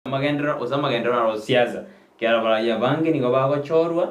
magendero aro siasa kiara bara ya bangi ni bagochorwa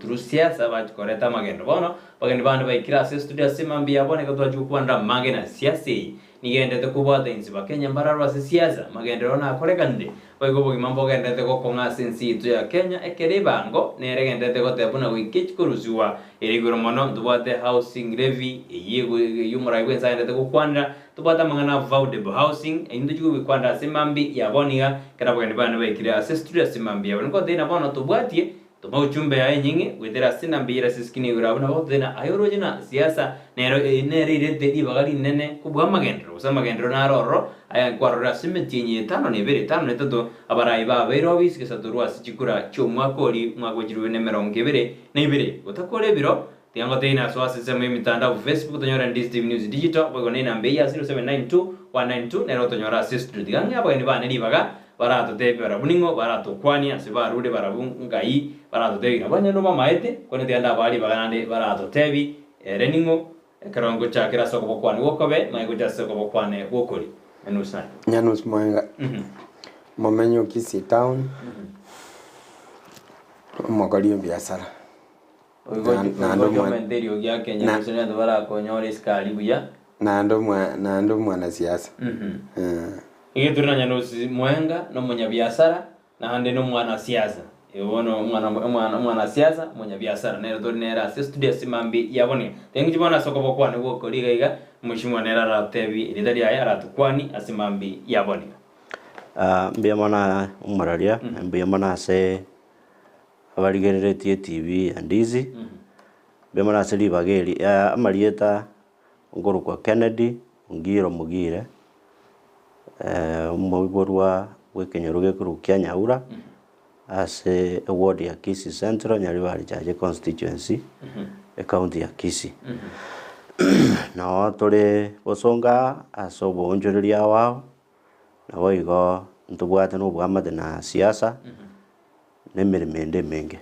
through siasa bachikoreta magendo bono bageni bande baikira studio simambia bone ko twajukwanda magena siasi nigendete kubwata inziba Kenya mbararwa siasa magendero na korekande baigo bogi mambo gendete ko konga sensi tu ya Kenya ekere bango nere gendete ko tebuna wikich kuruziwa erigoro mono tubate housing levy yego yumura igwenza gendete ko kwanda tubata mangana affordable housing indu jugu kwanda simambi ya boniga kada bageni bande baikira studio simambi ya bonko dena bono tubwatie tuma uchumbe ya nyingi wetera sinambira siskini urabuna ko dena ayorojina siasa nero nere irete dibagali nene kubwa magendero usama magendero na roro aya kwarora simetinye tano ne bere tano ne todo abarayi ba bero biske saturwa sichikura chumwa koli mwagojirwe ne meronge bere ne bere utakole biro tiango tena so asisema mitandao Facebook tonyora Ndizi News Digital bego nena mbeya 0792 nero tonyora assist diganga abo ni bane dibaga barato tepe barabuningo barato kwani asibarude barabungai barato tebi nabanya no mamaete kone tianda bali baganande barato tebi reningo karongo chakira soko bokwani wokobe maigo jasoko bokwane wokoli enusana Nyanusi Moenga momenyo Kisii town Mogire biashara oigo menderio ya Kenya nisona ndobara konyore iskali buya nando mwana siasa turina Nyanusi Moenga no munyabiashara na hande no mwana siasa ibono mwana siasa munyabiashara nero to nera studio simambi yaboni tengi bona soko bokwane wokoli gaiga mushimwa nera ratebi ridari aya ratukwani asimambi yaboni mbia mana umararia mbia mana se abarigeretie TV Ndizi mbia mana se libageri amarieta ngoro kwa Kennedy Mogire umuborwa wekenyeruge kurukia Nyaura ase ward ya Kisii Central Nyaribari Chaje constituency county ya Kisii na tole bosonga asobo onjoreria wao na boigo ntubwate no bwamate na siasa nemiremende menge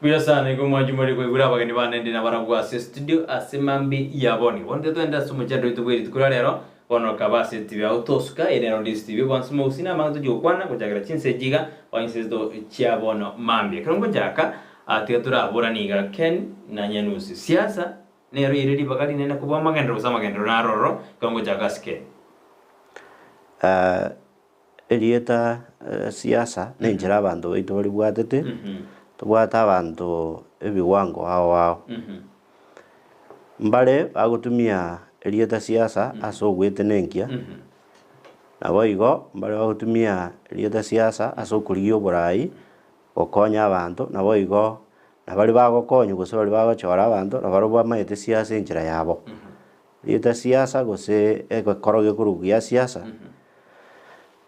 bila sana iko mwajumari kwa igura bageni banende na baragwa studio asimambi yaboni wonde twenda sumuchado itubwiri tukura lero bono kabase TV autoska ene Ndizi TV bonsumo usina manzo jokwana kujagira chinse jiga wansesto chia bono mambi krongo jaka atiatura boraniga Ken na Nyanusi siasa nero iredi bakali nena kubwa magendero sama magendero na roro krongo jaka ske elieta siasa nenjira abantu baitu bali bwatete tubwata abantu ebiwango hao mbale bagutumia elieta siasa aso gwetenenkia na boigo mbale bagutumia elieta siasa aso kuligio borai okonya abantu na boigo na bali bagokonya gose bali bagochora abantu na baro bamaete siasa enjira yabo elieta siasa gose ekoroge kurugia siasa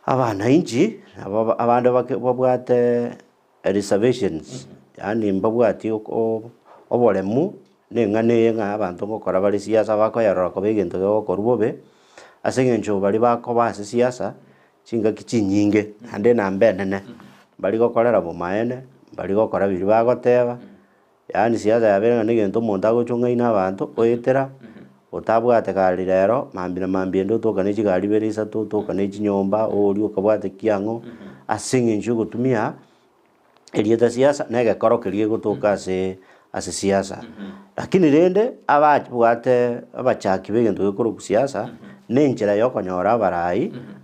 abana inji abandi babwate reservations yani mbabwati oboremu nengane nga abantu ngokora bali siasa bakoyarora ko begento gokorubobe asengencho bali bakobase siasa chinga kichinyinge ande na mbenene bali gokorera bo maene bali gokora biri bagoteba yani siasa yabenga negento monda gochunga ina abantu oyetera otabwate kali rero mambi ndo tokane chigari berisa tokane chinyomba oli okabwate kiango asengencho gutumia elieta siasa nega korokerie gutoka ase siasa lakini rende abachbwate abachaki begento gukuru siasa nenjira yokonyora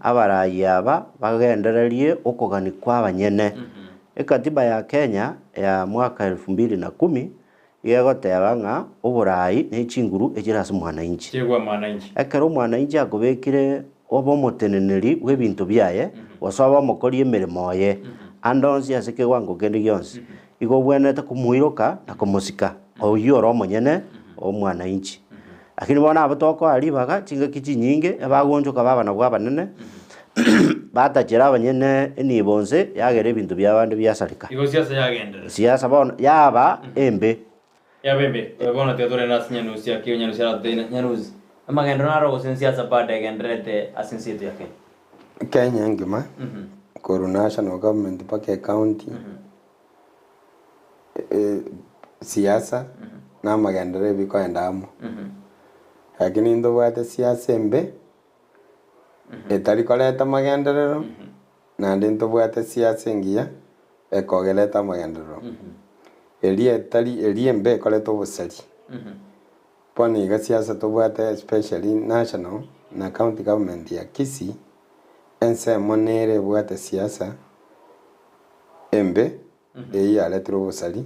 abarayi aba bagendererie okogani kwa abanyene ekatiba ya Kenya ya mwaka 2010 yegoteba nga oburayi n'echinguru ejirase mwananchi chegwa mwananchi ekero mwananchi akobekire obomoteneneri webintu byaye wasaba mokori emeremo ye andonzi asike wango kende gyonsi igo bwenete kumuiroka na kumusika oyoro omonyene omwananchi lakini bona abatoko alibaga chinga kichinyinge abagonjoka baba na bwa banene batachira abanyene enibonze yagere ebintu byabandi byasarika igo siasa yagendera siasa bona yaba embe bona teatore na Nyanusi akio Nyanusi atena Nyanusi amagendera na rogo siasa pade genderete asinsitu yake Kenya ngima Kuru national government pake county siasa na magendere biko endamo lakini ndo bwate siasa embe etari koleta magenderero nandi ntobwate siasa engiya ekogereta amagendero erie mbe ekoreta obosari bono iga siasa tobwate especially national na county government ya Kisii ensemo nere ebwate siasa embe yaretire obosari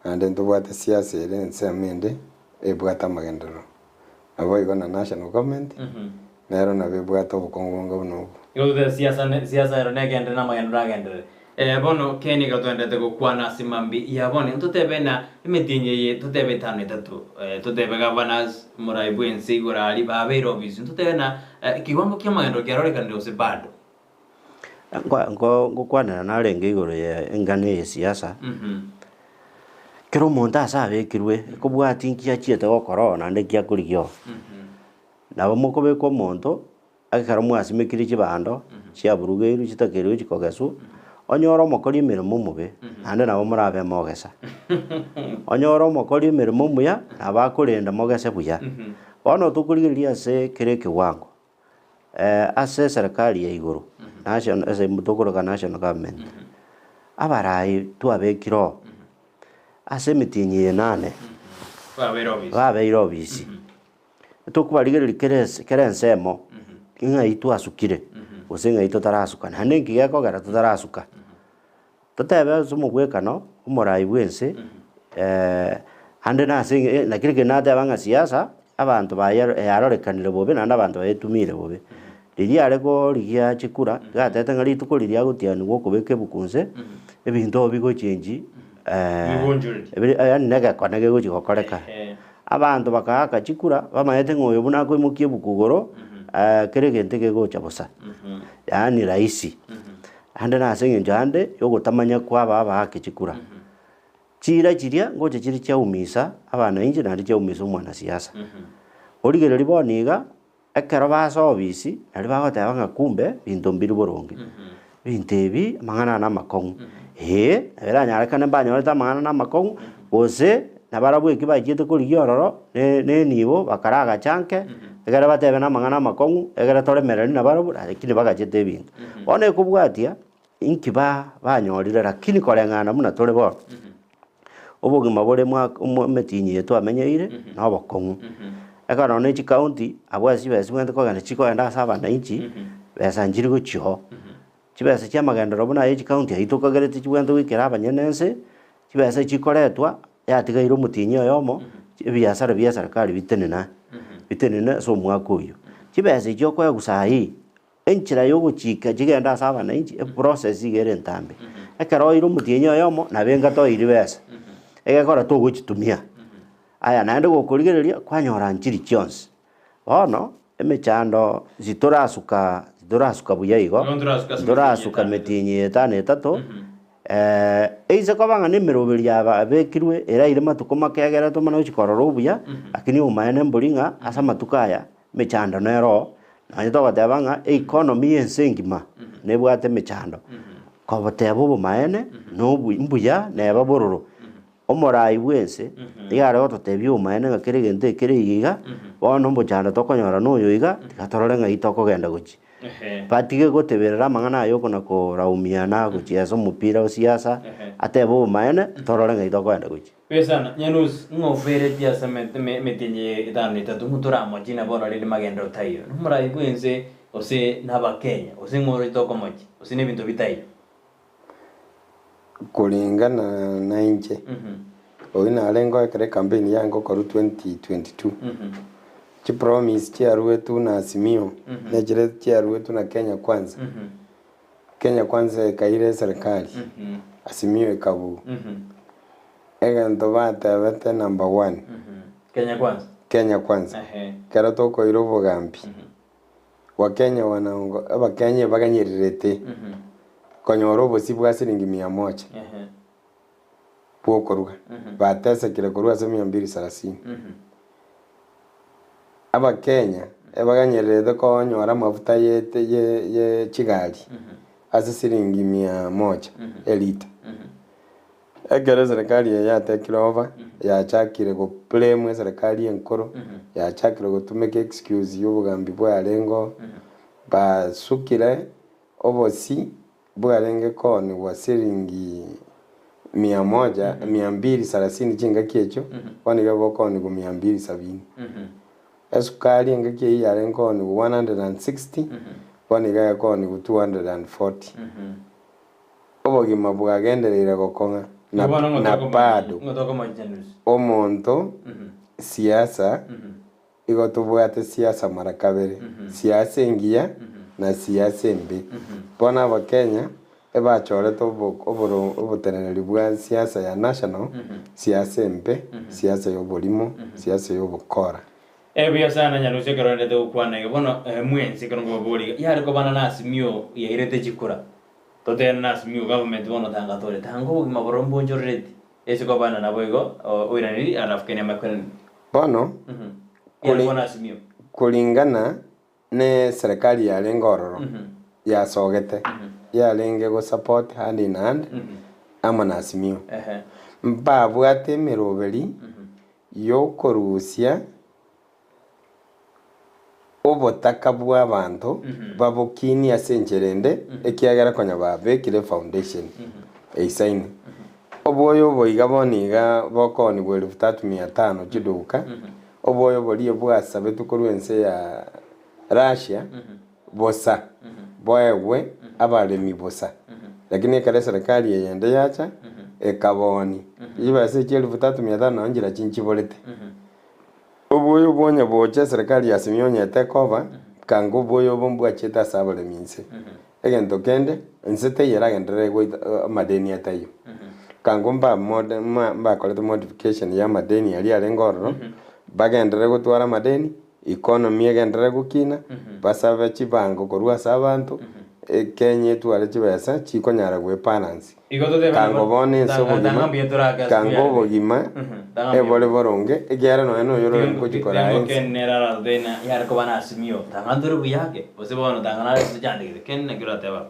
nandi ntobwate siasa ere ensemo ende ebwate amagendero nabo igo na national government nero nabo ebwate obokongo buna obo igo siasa ero negende na amagendero agendere bono keni gatwendete gukwana simambi ya bono tutebe na imitinye ye tutebe tano itatu tutebe governors muraibu ensi gurari babero obisi tutebe na kiwango kia magendero kiarorekanire ose bado ngukwanira narenge iguru ya engane ya siasa kero omonto ase abekirwe ekobwati nki achiete gokora nande kiakurigio nabo mokobeka omonto agekara mwasimekire chibando chiaburugeiru chitakeirwe chikogesu onyora omokori emeremo omobe nande nabo morabe mogesa onyora omokori emeremo omuya nabo akorenda mogese buya bono tokorigereria ase kere kiwango ase serikali ya iguru national ase mutokoroka national government abarai twabekiro ase emitinyi 8 babeire obisi tokubarigereria kere ensemo ng'ai twasukire gose ng'ai totarasuka nande nki gekogera totarasuka totebe ase omogwekano omorai bwense ande nase nakire kenateba ng'a siasa abanto yarorekanire bobe nande abanto bayetumire bobe riria are korigia chikura gatete ng'a rituko riria agotianiwa okobeka ebukunse ebinto bigochenji yani negekone gegochi gokoreka abanto bakaaka chikura bamaete ng'oyo buna akoimokia ebukugoro kere gente gegocha bosa yani rahisi ande nase eng'encho ande yogotamanya kwaba abaake chikura chira chiria ngocha chiri chiaumisa abana inche naende chiaumisa omwana siasa origereri bono iga ekero basa obisi nari bagoteba ng'a kumbe binto mbiri boronge binto ebi amang'ana na amakong'u eranyarekane banyorete amang'ana na amakong'u gose nabarabwo eki bachiete korigia ororo nenibo bakaraga chanke egere batebe na amang'ana amakong'u egere toremereri nabarabwo lakini bagachete ebinto bono ekobwatia inki banyorire lakini koreng'ana buna tore bono obogima bore emetinyi yetu amenyeire na obokong'u ekero na chikaunti abwasi besi bwente kogenda chikoenda ase abananchi besa nchiri gochio chibesa chia magendero buna echikaunti aito kagerete chibwente goikera abanyenense chibesa chikoretwa yatigaire omotinyi oyomo ebiasara bia serikali bitenene ase omwaka oyo chibesa echio okoegusa ahi enchera yogochika chigenda ase abananchi eprocess igere entambe ekero oire omotinyi oyomo nabenga toiri besa egekora togochitumia aya naende gokorigereria kwanyora nchiri chionsi bono emechando zitorasuka buya igo zitorasuka metinyi 5 eise kobang'a na emeroberi abekirwe eraire matuko makegere tomana gochikorora obuya lakini omaene mbori ng'a ase amatuko aya mechando nero nonye togoteba ng'a economy ya ense engima nebwate emechando koboteba obomaene mbuya neba bororo omorai bwense igare gototebia omaene ng'a kere gento ekere iga bono ombochando tokonyora noyo iga tigatorore ng'ai tokogenda gochi batige goteberera amang'ana ayo okona koraumiana gochiesa omopira o siasa ateba obomaene torore ng'ai tokogenda gochi pesana Nyanusi ng'ofereti ase metinyi 5 motoramochi na bono riri magendero tairo omorai bwense ose n'abakenya ose ng'oro tokomochi ose nebinto bitairo kulingana na inche oyu narengo ekere campaign yango koru 2022 chipromise chiarwetu na Azimio nejire chiarwetu na Kenya Kwanza Kenya Kwanza ekaire serikali Azimio ekabu egento batebete number 1 Kenya Kwanza kero tokoire obogambi wakenya wanango abakenya baganyererete konyora obosi bwa siringi 100 bwokorwa batesekire korwa ase 230 abakenya ebaganyererete konyora amafuta ye chigari ase siringi 100 elita ekero serikali yatekire over yachakire gopleme serikali enkoro yachakire gotumeka excuse y'obugambi bwarengo basukire obosi bwarenge koni wa siringi 100 230 chinga kiecho kwani gabo koni ku 270 esukari engaki hii yare koni 160 kwani gaya koni ku 240 obogima bwagenderera gokonga na bado omonto siasa igotubwate siasa mara kabere siasa engiya na siasa embi bona abakenya ebachorete oboteneneri bwa siasa ya siasa embe siasa y'oborimo siasa y'obokora ebyo sana Nyanusi kerondete ukwana bono mwensi korongo bori yari ko bana nasimio yairete chikura totena nasimio government bono tanga tore tango bugima borombo njorreti ese ko bana naboigo oiraniri anafukenia makwen bono kulingana ne serikali ya lengororo ya sogete ya lenge go support hand in hand ama nasimio mbabwate meroberi yo korusia obotaka bw'abantu babukini asencherende ekiagera konya babekire foundation eisaini oboyo boiga boniga bokoni bwa 3500 kiduka oboyo boliye bwasabe tukorwense ya Russia bosa boewe abalemi bosa lakini kale serikali yende yacha ekaboni ibase 3500 onjira chinchibolete oboyo bonya boche serikali yasimyonya tekova kango boyo bombwa cheta sabale minse egento kende nsete yera gendere go madeni atayo kango mba kolete modification ya madeni yali alengoro bagendere gutwara madeni economy egendere gukina basaba chibango korwa sabantu Kenya twale chibesa chikonyara gwe balance kango bone sobogima kango bogima ebole boronge egera no yoro kujikora kenera radena yar ko bana simio tanganduru buyake osebono tangana sijande ken girate ba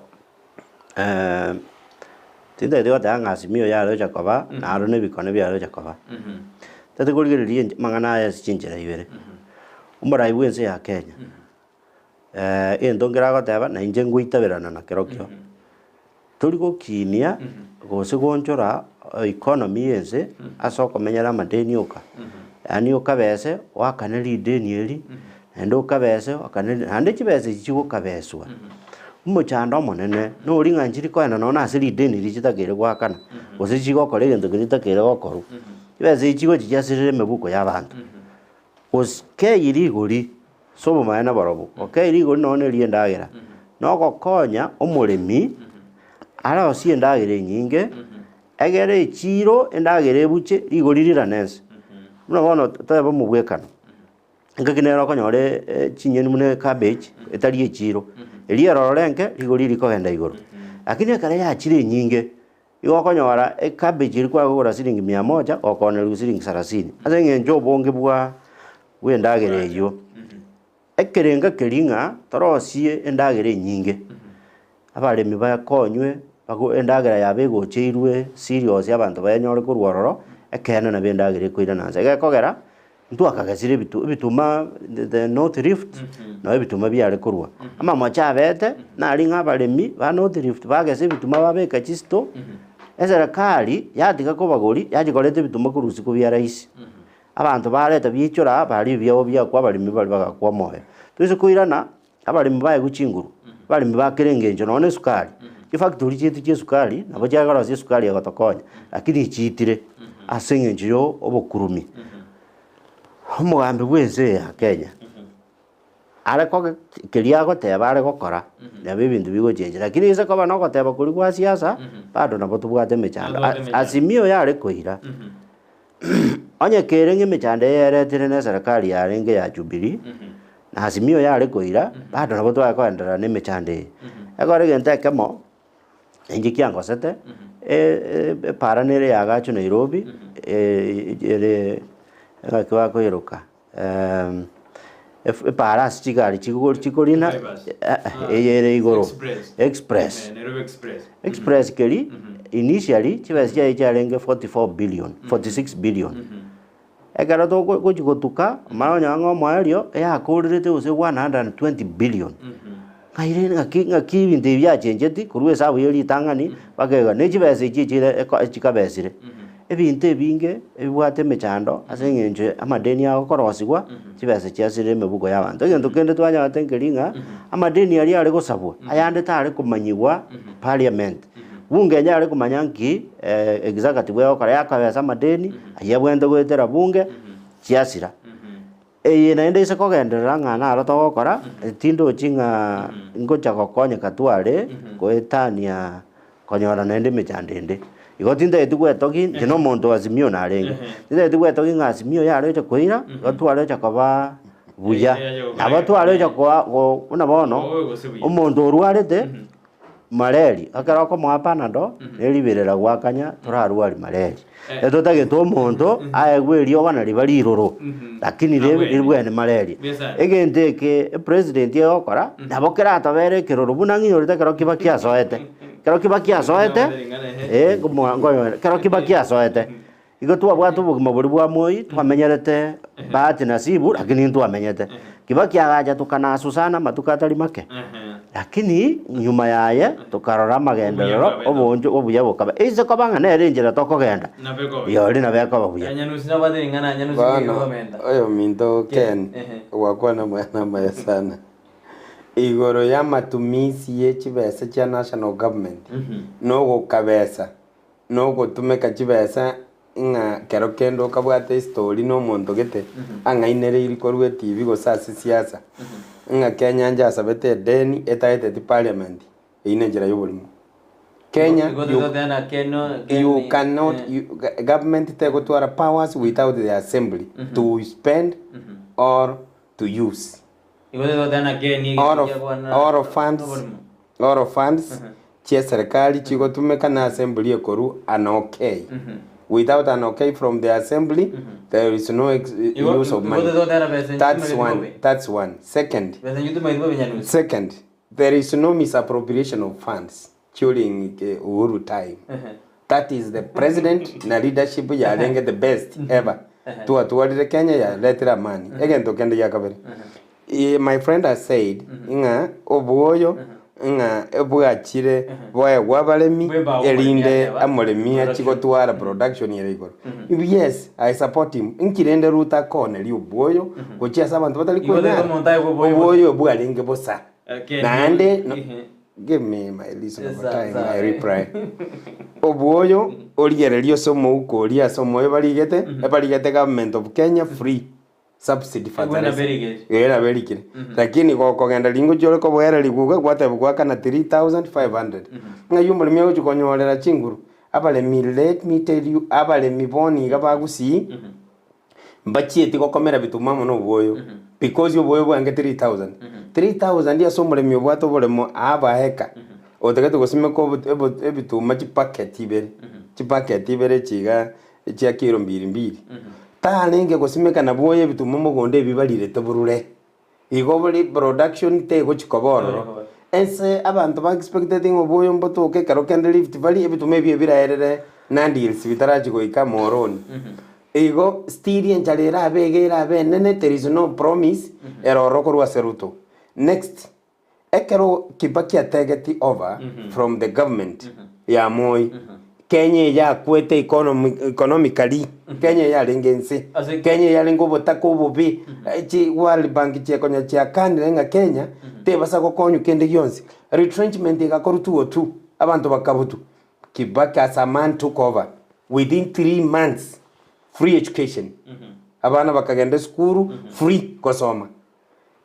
tinde dio tanga simio yaro jakoba naro ne bikone byaro jakoba tete gurigiriye mangana ya chinjira ibere umara iwense ya Kenya endongera goteba na inje ngwitabirana na kerokyo turi gokinia gose gonchora economy yense asoko menyara madeni oka yani okabese wakaneli deni eri endo okabese wakaneli ande chibese chigo kabeswa umuchando monene no ringa njiri ko na nona asiri deni richitagere gwakana gose chigo kore gento giritakere gokoru chibese chigo chijasirire mebuko y'abantu oske iriguri sobo maana barobo okay rigo none riendagera no gokonya omurimi ara osiendagere nyinge egere ichiro endagere ebuche rigo ririranense muno bono taba mubwekano ngakinero konyore chinyeni mune cabbage etari ichiro eriero renke rigo riri kogenda igoro lakini kare ya chire nyinge igo konyora cabbage iri kwa gora siringi 100 okone siringi 30 ase ngenjo bonge bwa wendagere yo ekerenga keringa torosie endagere nyinge abaremi bakonywe bago endagera yabe gocheirwe serious abantu bayanyore kurwororo ekena na bendagere koira nanze gekogera ntu akagasire bituma the North Rift no bituma byare kurwa ama machabete na ringa abaremi ba North Rift bagese bituma babeka chisto eserakali yatiga ko bagori yajikorete bituma kurusi ko byara isi abantu bareta bichora bari byabo byakwa abaremi bari bagakwa moyo twese kuirana abaremi baye guchinguru bari mbakerengenjo none sukari ifactory chitu che sukari nabo cyagara se sukari yagatokonya lakini chitire asengenjo obokurumi umugambi bwese ya Kenya ara ko kelia goteba are gokora nabe bintu bigojeje lakini ise ko bana goteba kuri kwa siasa bado nabo tubwate mechando asimio yare koira onye kerenge mechando yeretire na serikali yarenge ya Jubilee na asimio yare koira bado nabo twakwendera ne mechande agora gente kemo inji kyango sete paranere yagacho Nairobi ere kwa koiroka para stigali chikorina ere igoro express keli initially chibasya icharenge 44 billion 46 billion egara to gochikotuka maronya ngo mwario ya akorete use 120 billion ngaire ngaki bintu bya chenjeti kurwe sabu yeli tangani bakega ne chibese chichire chikabesire ebintu ebinge ebwate mechando asengenje amadeni yao korosigwa chibese chiasire mebugo y'abantu egento kende twanya batengelinga amadeni yali ari gosabwa ayande tare kumanyigwa parliament bunge nyare kumanyanki executive yao kare yakabesa amadeni ayabwende gwetera bunge chiasira naende ise kogenderera ng'ana arotogokora tindo chinga ngocha gokonya katware goetania konyora naende mechandende igo tinda etugwetogi kino monto azimio narenge tinda etugwetogi ng'azimio yare cha koira gatware cha koba buya abatware cha ko una bono omonto orwarete mareri akara ko mwapanado neribirera gwakanya turarwari mareri etotage to monto aegwerio bana ribari roro lakini ribwene mareri egenteke president yokora nabokera atabere kiroro bunangi orite kero kibakia soete kero kibakia soete igo twabwatu bugima buri bwa moi twamenyerete bahati nasibu lakini twamenyete kibakia gaja tukana susana matukatari make lakini nyuma yaye tukarora magenderero obonjo obuya bokaba ise kobanga nere njira tokogenda yori na beko babuya Nyanusi na badiri ngana Nyanusi ngomenda oyo minto ken wakwana mwana maya sana igoro ya matumizi y'ekibesa kya national government no gukabesa no gutumeka kibesa nga kero kendo kabwate story no muntu gete angainere iri korwe TV go sasa siasa nga Kenya nja sabete deni etaete ti parliament ine njira y'obulimo Kenya you cannot government take to powers without the assembly to spend or to use all of funds chia serikali chiko tumeka na assembly ekoru an okay without an okay from the assembly there is no use of money. That's one. Second, there is no misappropriation of funds during Uhuru time. That is the president na leadership ya lenge the best ever tuwalire Kenya ya letera money again to kende yakabere. My friend has said nga obuoyo nga ebwachire boye wabalemi elinde amolemi achigotwara production yerego. Yes, I support him. Nkirende ruta kone li obuoyo gochia sabantu batali kwena obuoyo bwalenge bosa nande give me my listen of time I reply obuoyo oligererio somo uko lia somo ebaligete government of Kenya free subsidy fertilizer era very good lakini kogenda lingo jole ko bwera liguga gwate bwaka na 3500 ngayumba limyo chukonyorera chinguru abale let me tell you abale miboni gaba Gusii mbachieti kokomera bitumamo no boyo because yoboyo bwange 3000 ya somo lemyo bwato bolemo abaheka otegete gosime ko ebituma chipacket ibere chiga chia kilo 2 talenge gosimeka na boye bituma mugonde bibalire toburure igobuli production te gochikoboro ense abantu ba expecting oboyo mbotoke karo kende lift bali ebitume biraerere nandils bitaraji goika moroni igo stiri enchalera abegera benene there is no promise eroro korwa seruto next ekero Kibaki atageti over from the government ya Moi Kenya ya kwete economically Kenya ya lengense Kenya ya lengo botako bobi chi World Bank chi konya cha kandi nga Kenya te basa gokonyu kende yonse retrenchment igakorutuo tu abantu bakabutu Kibaki as a man took over within 3 months free education abana bakagenda skuru free kosoma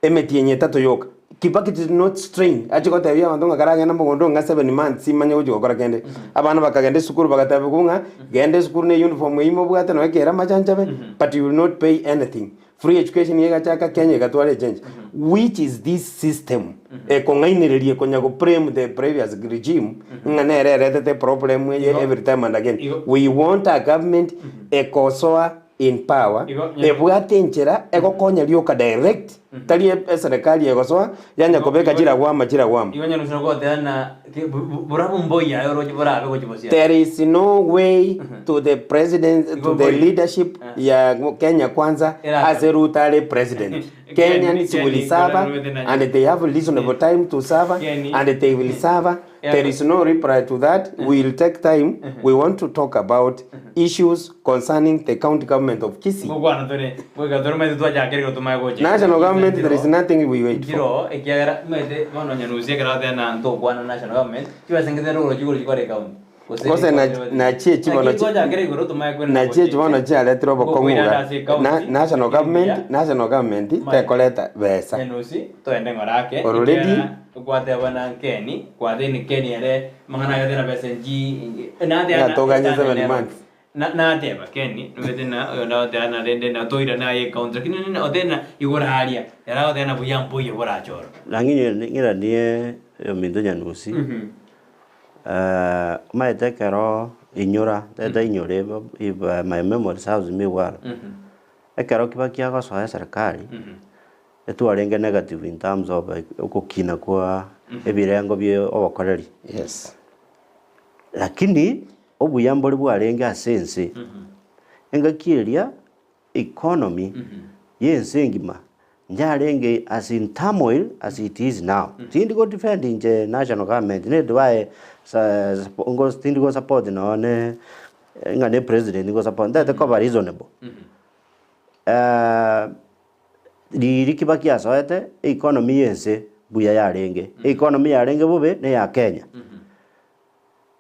emetienye tato yoka Kibaki did not strain achikote bya abantu ngakaranga na mbondo nga 7 months simanye uji gokora kende abana bakagenda skuru bagatabe kunga gende skuru ne uniform imo bwata no ekera machanchabe but you will not pay anything free education yega chaka Kenya gatwale change which is this system kongainirerie konya go prem the previous regime nganere rete problem every time and again we want a government ekosoa in power ebwate njera egokonya rioka direct tari serikali egoswa yanya kobeka jira gwama igo Nyanusi no goteana burabu mboya yoroji burabe gochibosia. There is no way to the president to the leadership ya Kenya Kwanza as a rutary president. Kenyans will serve and they have reasonable time to serve and they will serve. There is no reply to that. We will take time. We want to talk about issues concerning the county government of Kisii. National government, there is nothing we wait for. Kose na chechi bono cha letro bokonguga national government te koleta besa Nyanusi to ende ngorake already kwate bana Keni kwate ni Keni ele mangana yote na besa nji na toganya 7 months na teba Keni nwetena na tena rende na toira na ye counter kinene odena igoraria era odena buyampo ye borachoro langi ngira nie yo mindo Nyanusi maite kero inyora tete inyore iba my memory serves me well ekero kibakia go soya serikali etu arenge negative in terms of ukukina kwa ebirengo bye obokoreri yes lakini obuyamboli bwarenge asense engakiria economy yensengima njarenge as in turmoil as it is now tindi go defending the national government ne dwae ngo tindi go support no ne ngane president go support that cover reasonable di kibakia soete economy yense buya yarenge economy yarenge bube ne ya Kenya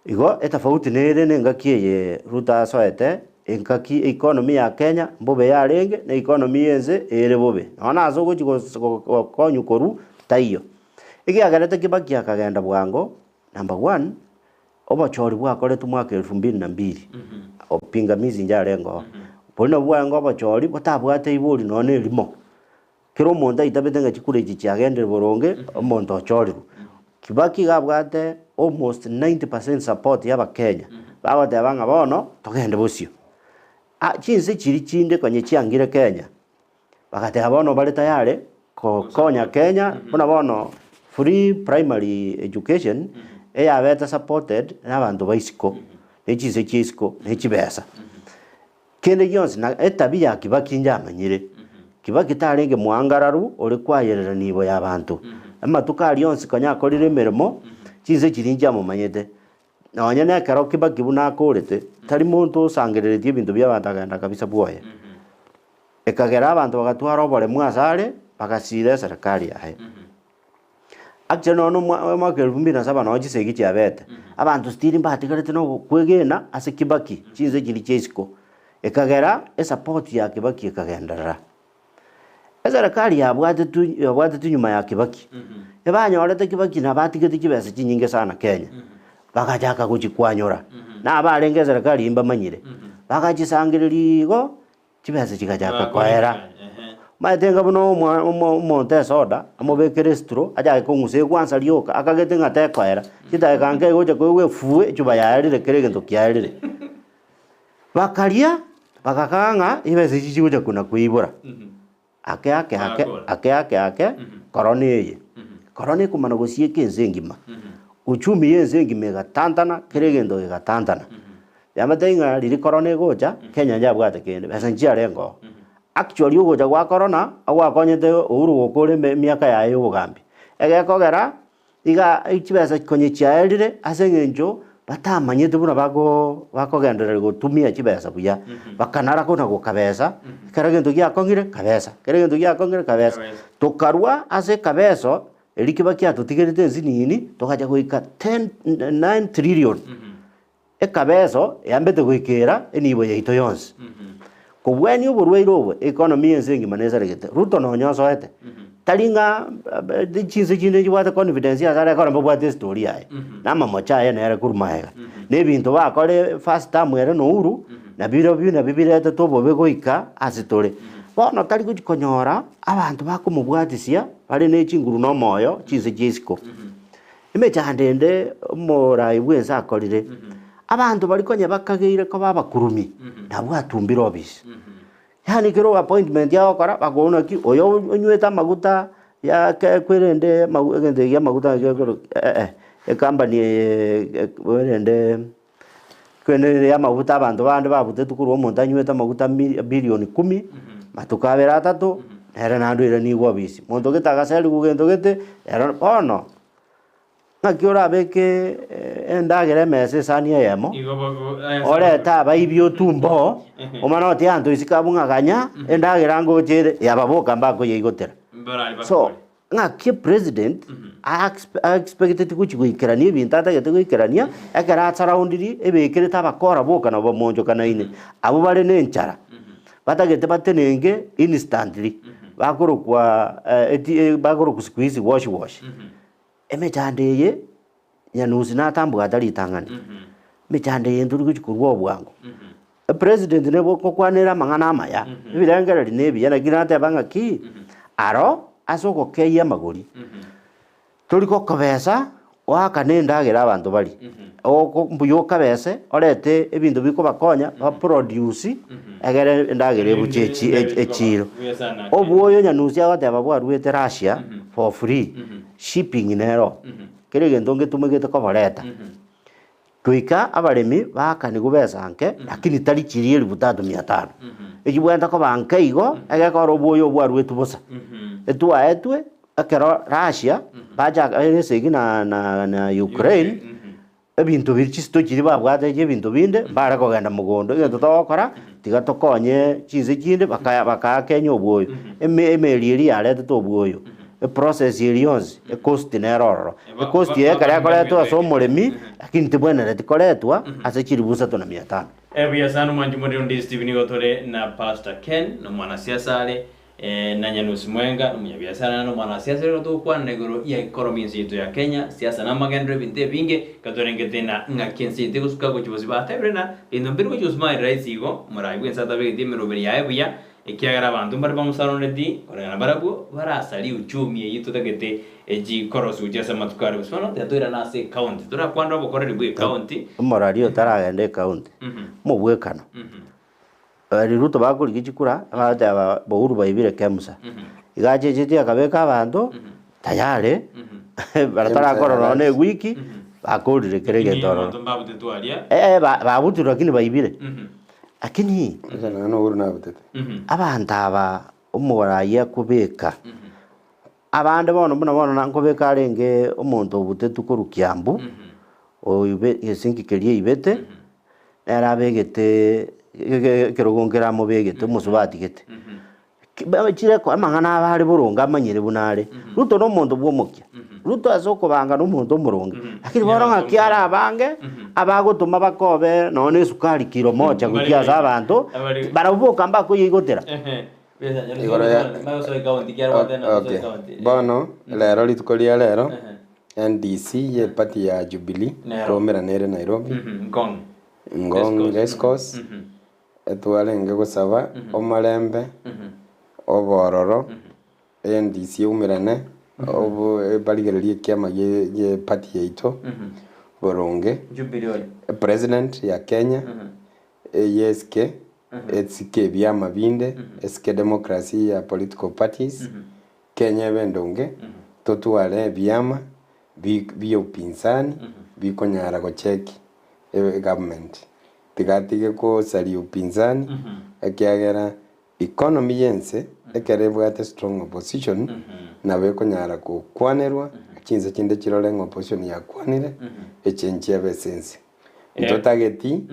igo etafauti nere nengakie ye ruta soete enkaki economy ya Kenya bube yarenge na economy yense ere bube ona azo go konyukoru taiyo igi agarete kibakia kagenda bwango number 1 obachori bwakoretu mwaka 2002 opingamizi njarengo bona bwango obachori botabwate iburi none rimo kiro monda itabetenga chikure chiagende boronge omonto ochoriru Kibaki gabwate almost 90% support yaba Kenya bagote abanga bono togende busio chinse chiri chinde kwenye chiangire Kenya bagate abono bali tayari konya Kenya bona bono free primary education eyabeta supported n'abantu baisiko n'echinse chisiko n'echibesa kende yonse na etabia Kibaki njamanyire Kibaki tarenge mwangararu ori kwayerera nibo y'abantu amatukari yonse kanya akorire mirimo chinse chirinja mumanyete nonya nekero Kibaki buna akorete tari muntu usangereretie bintu by'abantu agenda kabisa bwoye ekagera abantu bagatwara obore mwasare bagasire serikali yahe actually no mwaka 2007 no chisegi chiabete abantu stiri mbatigarete no kwegena ase Kibaki chinse chiri chesiko ekagera support ya Kibaki ekagenderera serikali yabwate tu nyuma ya Kibaki ebanyorete Kibaki na batigete kibese chinyinge sana Kenya bakajaka kuchikwanyora na abarenge serikali imba manyire bakachisangiririgo kibese kikajaka kwaera maitenga buno monte soda amobekere stro aja konguse kwanza lioka akagete ngate kwaera kitakange goje kwewe fuwe chuba yarire kerege kyarire bakaria bakakanga ibese chichuje kuna kuibura ake korone korone kumana gosie kenzengima uchumi yenzengima gatantana keregendo gatantana yamatenga liri korone goja Kenya njabwate kende besa njiarengo actually ugoja gwa corona agwakonyete uhuru gukure miaka yayo bugambi egekogera iga ikibesa konye chiaerire asengenjo batamanyete buna bakogenderera gutumia kibesa buya bakanara kona gukabesa keragento gyakongire kabesa keragento gyakongire kabesa tukarwa ase kabeso Kibaki atutigirite nzinini tokaja guika 9 trillion ekabeso yambete guikira enibo yaito yonse kubweni uburwaire obo economy yensengi manezaregete ruto no nyosoete talinga chinse chinde chibwate confidence ya sare kora mbwate story yae nama mocha ya nere kurumaiga ne bintu bakore first time ere no uru na biro byo na bibirete tobo begoika asitore bono tali kujikonyora abantu bakumubwatisia bali ne chinguru no moyo chinse jesiko imecha ndende morai bwenza akorire abantu bali konye bakageire ko babakurumi nabwo atumbira obisi yani kiro appointment yao kora bakona ki oyo onyweta maguta ya kwirende magende ya maguta ya koro company kwirende kwene ya maguta abantu bande babute tukuru omuntu anyweta maguta bilioni 10 matukabera 3 era nandu ira ni gwa bisi muntu gitaga seri kugendo gete era ono ngakiora beke endagere mese sani yemo oreta baibyo tumbo omana oti antu isikabunga ganya endagera ngojere yababoka mbako yigotera so ngaki president I expected kuchikuikerania ibintu atagete kuikerania ekera ataraundiri ebekere tabakora boka na bomonjo kana ine abo bare nenchara batagete batenenge instantly bakorokwa bakoroku squeeze wash emechandeye Nyanusi natambuga atari tangani mechandeye nduri kuchikurwa obwango president nebo kokwanera mangana maya ibirangara rinebi yana girate banga ki aro asoko keya magori turiko kabesa wakanendagira abantu bari mbuyo kabese orete ebintu biko bakonya ba produce egere ndagire buchechi echiro obwoyo Nyanusi agateba bwarwete Russia for free shipping nero kere gendo ngetumegete kobareta twika abaremi bakani gubesa nke lakini tari chiriye 3500 ekibwenda ko bankaigo egekora obwoyo bwarwete busa etwa etwe akero Russia baja esegi na Ukraine ebintu birchisto kiri babwate ebintu binde bara kogenda mugondo egento tokora tiga tokonye chize kinde baka Kenya obwoyo emeri yarete to obwoyo process yonse cost neroro cost yekara kora to asomoremi lakini tibwenere tikoretwa ase kiri busa to na 500 Biasana mwanjumuri Ndizi TV nigotore na Pastor Ken na mwanasiasa ale na Nyanusi Moenga n'umunyabiasara no mwanasiasa rero tukwana igoro ya economy nzito ya Kenya siasa na magendo binte binge katorengete na ngakensi ite gusuka go kibozi batebrena indo mbirwo cyusma iraisi go murayi bwensa tabege miroberi yae buya ekiagara abantu bari bamusarone di orana barabu barasali uchumi yito tagete eji korosu ujasa matukare busmano teatora na se county tora kwanda bokorere bwe county morario taragende county mu bwekano Ruto bakuri gichikura abata bouru bayibire kemusa igaje jeti akabeka abantu tayare baratara korona ne wiki bakurire kerege toro babutu lakini bayibire lakini no uru nabutete abantu aba umuraye kubeka abande bono nankobeka arenge omuntu obutetu korukiambu oyibe yesinki kerie ibete era begete kerogongera mubegete musubati gete chire ko amangana abari burunga amanyire bunare Ruto no muntu bwomukia Ruto azoko banga no muntu muronge lakini boronga kiara abange abagotuma bakobe none sukari kilo moja gukia za abantu barabuka mbako yigotera bono lero litukolia lero Ndizi ye party ya Jubilee romera nere Nairobi Ngong Rescos etwalenge gusaba omarembe obororo Ndizi umirane obo baligererie kiama ye party yaito boronge Jubilee president ya Kenya yeske etske byama binde eske democracy ya political parties Kenya bendonge totwale byama biyo pinsani bikonyara go check government tigatige ko sari upinzani akiagera economy yense ekerebwa at strong opposition na bekonyara ko kwanerwa kinze kinde kirole ngo opposition ya kwanire echenche abesense ndotageti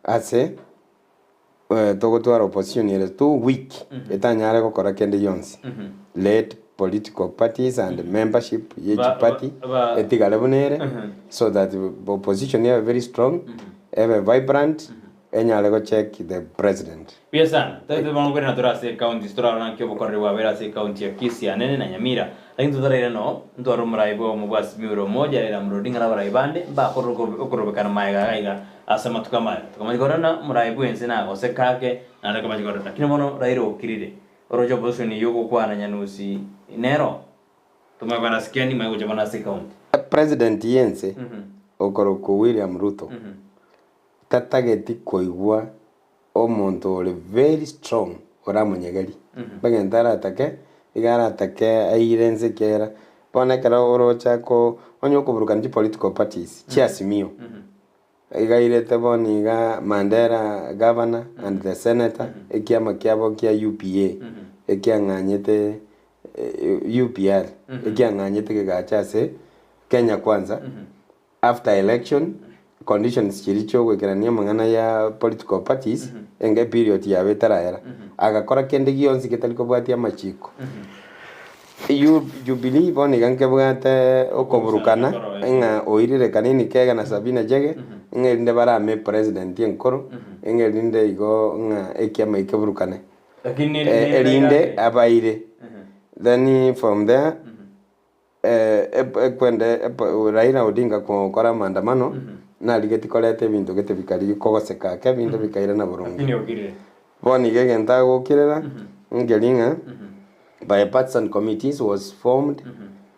ase togotwara opposition ile too weak etanyara gukora kende yonse led political parties and membership each party etigale bunere so that the opposition are very strong vibrant enyale go check the president Biasana tete bango kwena turase county store na kyo bokorre wa vera se county ya Kisii anene na Nyamira lakini tutare no ndoro muraibo mu bwasi miro moja era mrodinga na baraibande ba korobekana maiga gaiga asema tukama gorana muraibo ense na gose kake na kama gorana lakini mono rairo kirire orojo bosuni yuko kwa na Nyanusi nero tumagwana sikiani maigo jabana se county president yense okoroko William Ruto tatageti koigwa omuntu ole very strong ora munyegeri bagentara atake igara atake airenze kera bona kara orocha ko onyo kuburukanji political parties chiasimio igairete boniga Mandera governor and the senator ekiama kiabo kia UPA ekianganyete UPR ekianganyete kigachase Kenya Kwanza after election conditions chiricho gwekirania mangana ya political parties enge period ya betaraera agakora kende gionzi kitaliko bwatia machiko you believe on iganke bwate okoburukana nga oirire kanini kega na Sabina Jege nga inde bara me president yenkoro nga inde igo nga ekiama ikeburukane lakini elinde abaire then from there kwende Raila Odinga kukora maandamano na ligeti kolete bintu gete bikari kogoseka ke bintu bikaira na burungu lakini okire boni gegenta gukirera ngelinga bipartisan committees was formed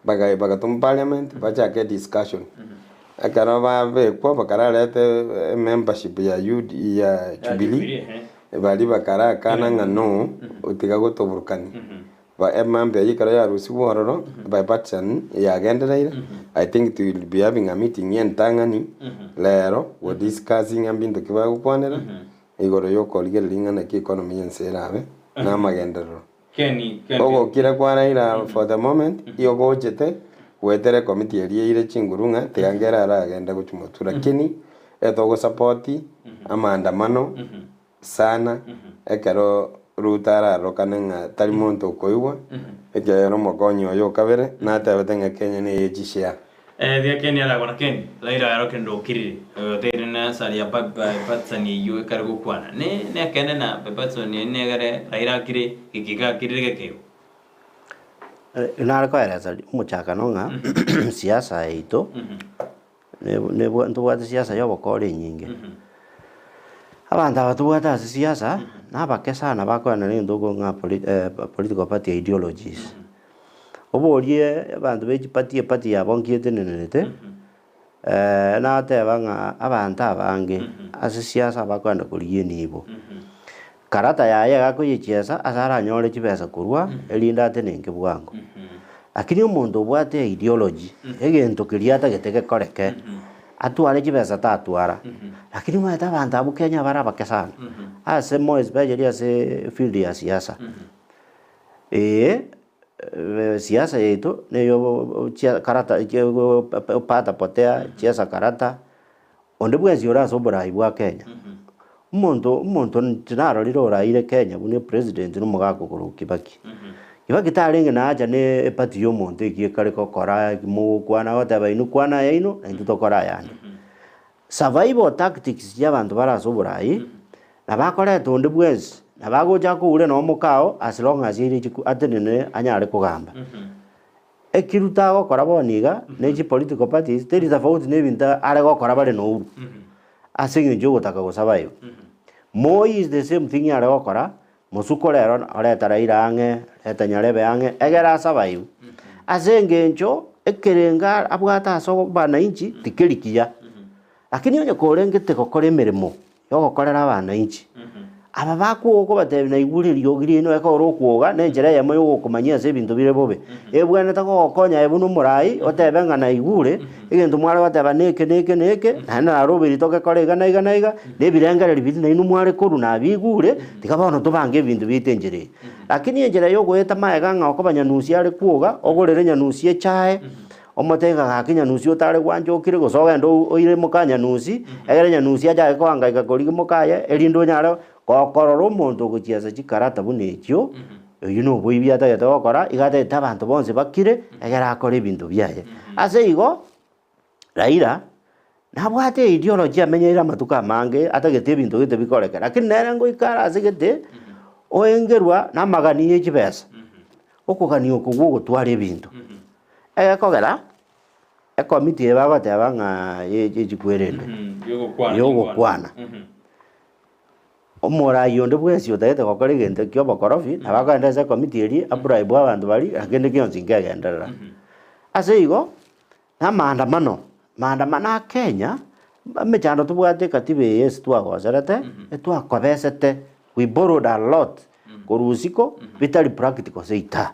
bagatum parliament bachake discussion akaraba be kwa bakaralete membership ya Jubilee bali bakara kana ngano utiga gotoburukani ba member yikara ya rusibororo bipartisan ya agendaire I think we will be having a meeting in Tangani lero we discussing ambinto kiba gukwanera igoro yo kolgelinga na ki economy enserabe na magendero Kenny ogo kira kwa Raila for the moment yogo jete wetere committee ire chingurunga tegangera ara agenda guchumutura kini etogo support amandamano sana ekero rutara rokanenga talimonto koiwa ekero mokonyo yo kabere na tabetenga Kenya ne yechishia dia Kenya la kona Ken Raila yaro kendo kiri tere na sari ya patsani yo kargo kwana ne kene na patsani ne gare Raila kiri kikiga kiri gekeo na ko era sari muchaka nonga siasa ito ne ntuwata siasa yo bokore nyinge abantu abatuwata siasa na bakesa na bakwana ne ndogo nga political party ideologies oborie abantu bechi party yabongiete nenete na tebanga abantu abange ase siasa bakwenda kurie nibo karata yaye gakoyichesa asara nyore chibesa kurwa elinda tenenge bwango lakini umuntu obwate ideology egento kiriata geteke koreke atware chibesa tatwara lakini mweta abantu abu Kenya bara bakesana ase mo especially ase field ya siasa siasa yetu neyo karata pata potea siasa karata onde bwezi ora sobora ibwa Kenya umuntu ntinaro liro raire Kenya bune president no mugako kurukibaki Kibaki taringe na aja ne party yo monte ki kare ko kora mu kwana wata bainu kwana yaino na tutokora yani survival tactics y'abantu barasobora na bakora tonde bwezi na bagoja kure no mukao as long as iri atenene anyare kugamba ekiruta gokora boniga neji political parties there is a vote ne binta are gokora bare no asinge jogo taka go survive Moi is the same thing are gokora musukorero ore taraira ange etanyarebe ange egera survive asenge ncho ekerenga abwata so bana inchi tikirikia lakini onye korengete gokora emirimo yo gokorera abana inchi aba bakuoko batebi na iguririo girino eko rokuoga nenjera yamo yo kumanyia se bintu bire bobe ebwana tako konya ebuno murai otebenga na igure egento mware bateba neke na robiri toke korega na iga nebirengere bitu na inu mware koru na bigure tikabono tubange bintu bitenjere lakini enjera yo goeta maega nga okobanya nusi are kuoga ogorere nyanusi echae omotenga gakinya nusi otare gwanjo kire gosoga ndo oire mukanya nusi egere nyanusi aja ko anga ikakori mukaya erindo nyaro kokororo muntu guchiasa chikarata bunekyo yuno boibia ta gokora igate tabantu bonse bakire egera akore bintu byaye ase igo Raila nabwate ideology amenyera matuka mange atagete bintu gete bikoreka lakini nere ngo ikara ase gete oengerwa na magani yechibesa okugani okugwo gutware bintu kogera committee bagoteba nga yechikwerende yogo kwana omora yonde bwesi otete gokora gente kyo bokorofi abakanda ese committee eri abribe abantu bari agende kionzi ngegenderera ase igo na maandamano Kenya mechando tubwate katibe yes twagoserete etwakobesete we borrowed a lot korusiko bitari practical seita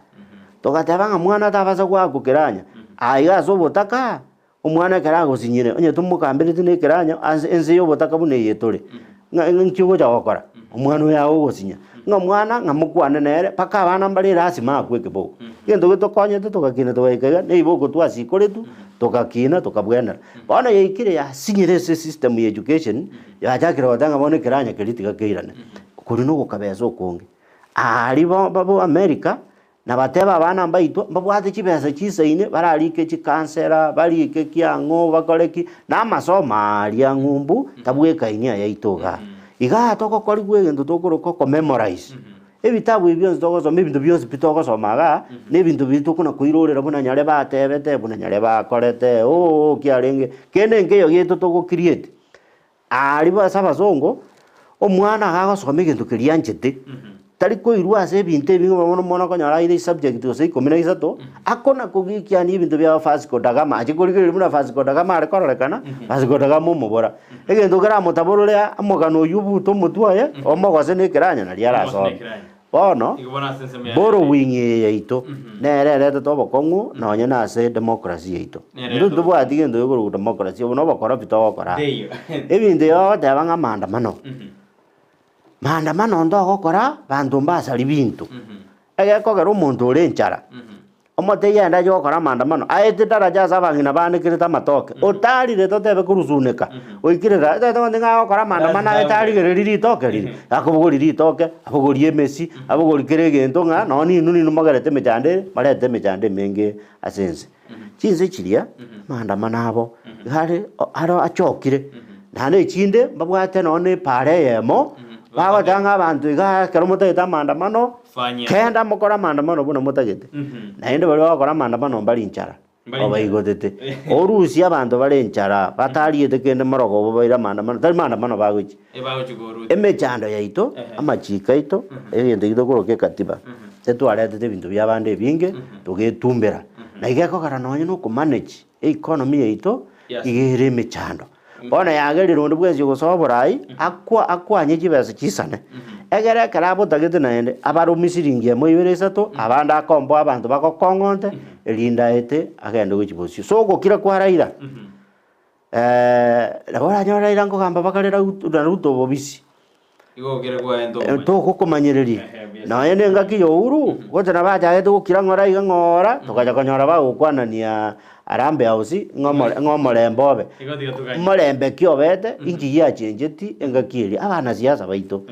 togatebanga mwana tabasa gwako kiranya aiga so botaka umwana karago sinyire onye tumukambirite ne kiranya enze yo botaka bune yetore nkigo jagokora umwana yawo gosinya mwana ngamukwane nere paka abana mbali rasima kwekebo gento gitokonyete tugakina tugaikaga neibo twasikoretu tugakina tukabwena bona yeikire ya sinyire system ya education ya jakira watanga bone kiranya kiritiga keirane kuri no gukabezo konge ari babo America na bateba abana mbaito babwate kibesa kisaine bararike kikansera barike kiango bakoreki na masoma aria ngumbu tabweka inya yaitoga iga toko kori gwegento tokoroka ko memorize ebitabu byonse togosoma ebintu byonse bitogosomaga n'ebintu bitukuna kuirorera buna nyare batebete buna nyare bakorete kiarenge kene ngeyo gitu togo create ari basaba zongo omwana agagosoma egento kirianchete tari koirwa ase ebintu ebingo bamono mona konyara ire subject ose 13 akona kugikiani ebintu bya Vasco da Gama agikorigere buna Vasco da Gama arekorekana Vasco da Gama mubora egento kera mutaborore amogano yubuto mutwaye omogose ne kiranya na riara so bono borrowing yaito nerere to bokongu na onye na ase democracy yaito ndu bwati gendo yogoro democracy bono bakora bitokora ebintu yo tabanga maandamano ndo gokora bantu mbasari bintu egekogera omuntu ore nchara omote yenda gokora maandamano aete daraja zabangina banikirita matoke otarire totebe kurusuneka oikirira tete ndinga gokora maandamano aetarigere ritoke riri akobugori ritoke abugori emesi abugori kirege ntonga noni nuni numagarete mejande marete mejande menge asense chinze chiria maandamano abo aro achokire nane chinde babwate none pare yemo bago tanga abantu iga keromoto eta maandamano kenda mukora maandamano buna mutagete naende bali bakora maandamano mbali nchara obaigotete orusi abantu bali nchara batariete kende morogo baira maandamano tari maandamano bagochi emechando yaito amachika ito egende gitokoroke katiba tetwarete bintu byabande binge tugetumbera na igeko kana nonye no manage economy yaito igere emechando bona yageriro ndo bwezi gusoborai akwa nyeji bese kisane egere karabo tagete naende abaro misiringie moibere sato abanda akombo abantu bakokongonte elinda ete agende guchibosio so gukira kwa raira labora nyora irango gamba bakarera ruto bobisi igokire kwa ento to kukomanyereri na yene ngaki yo uru gotana baja eto gukira ngora iga ngora tokaja konyora ba gukwanania arambe ausi ngomolembobe molembe kiobete inji ya chenjeti engakiri abana siasa baito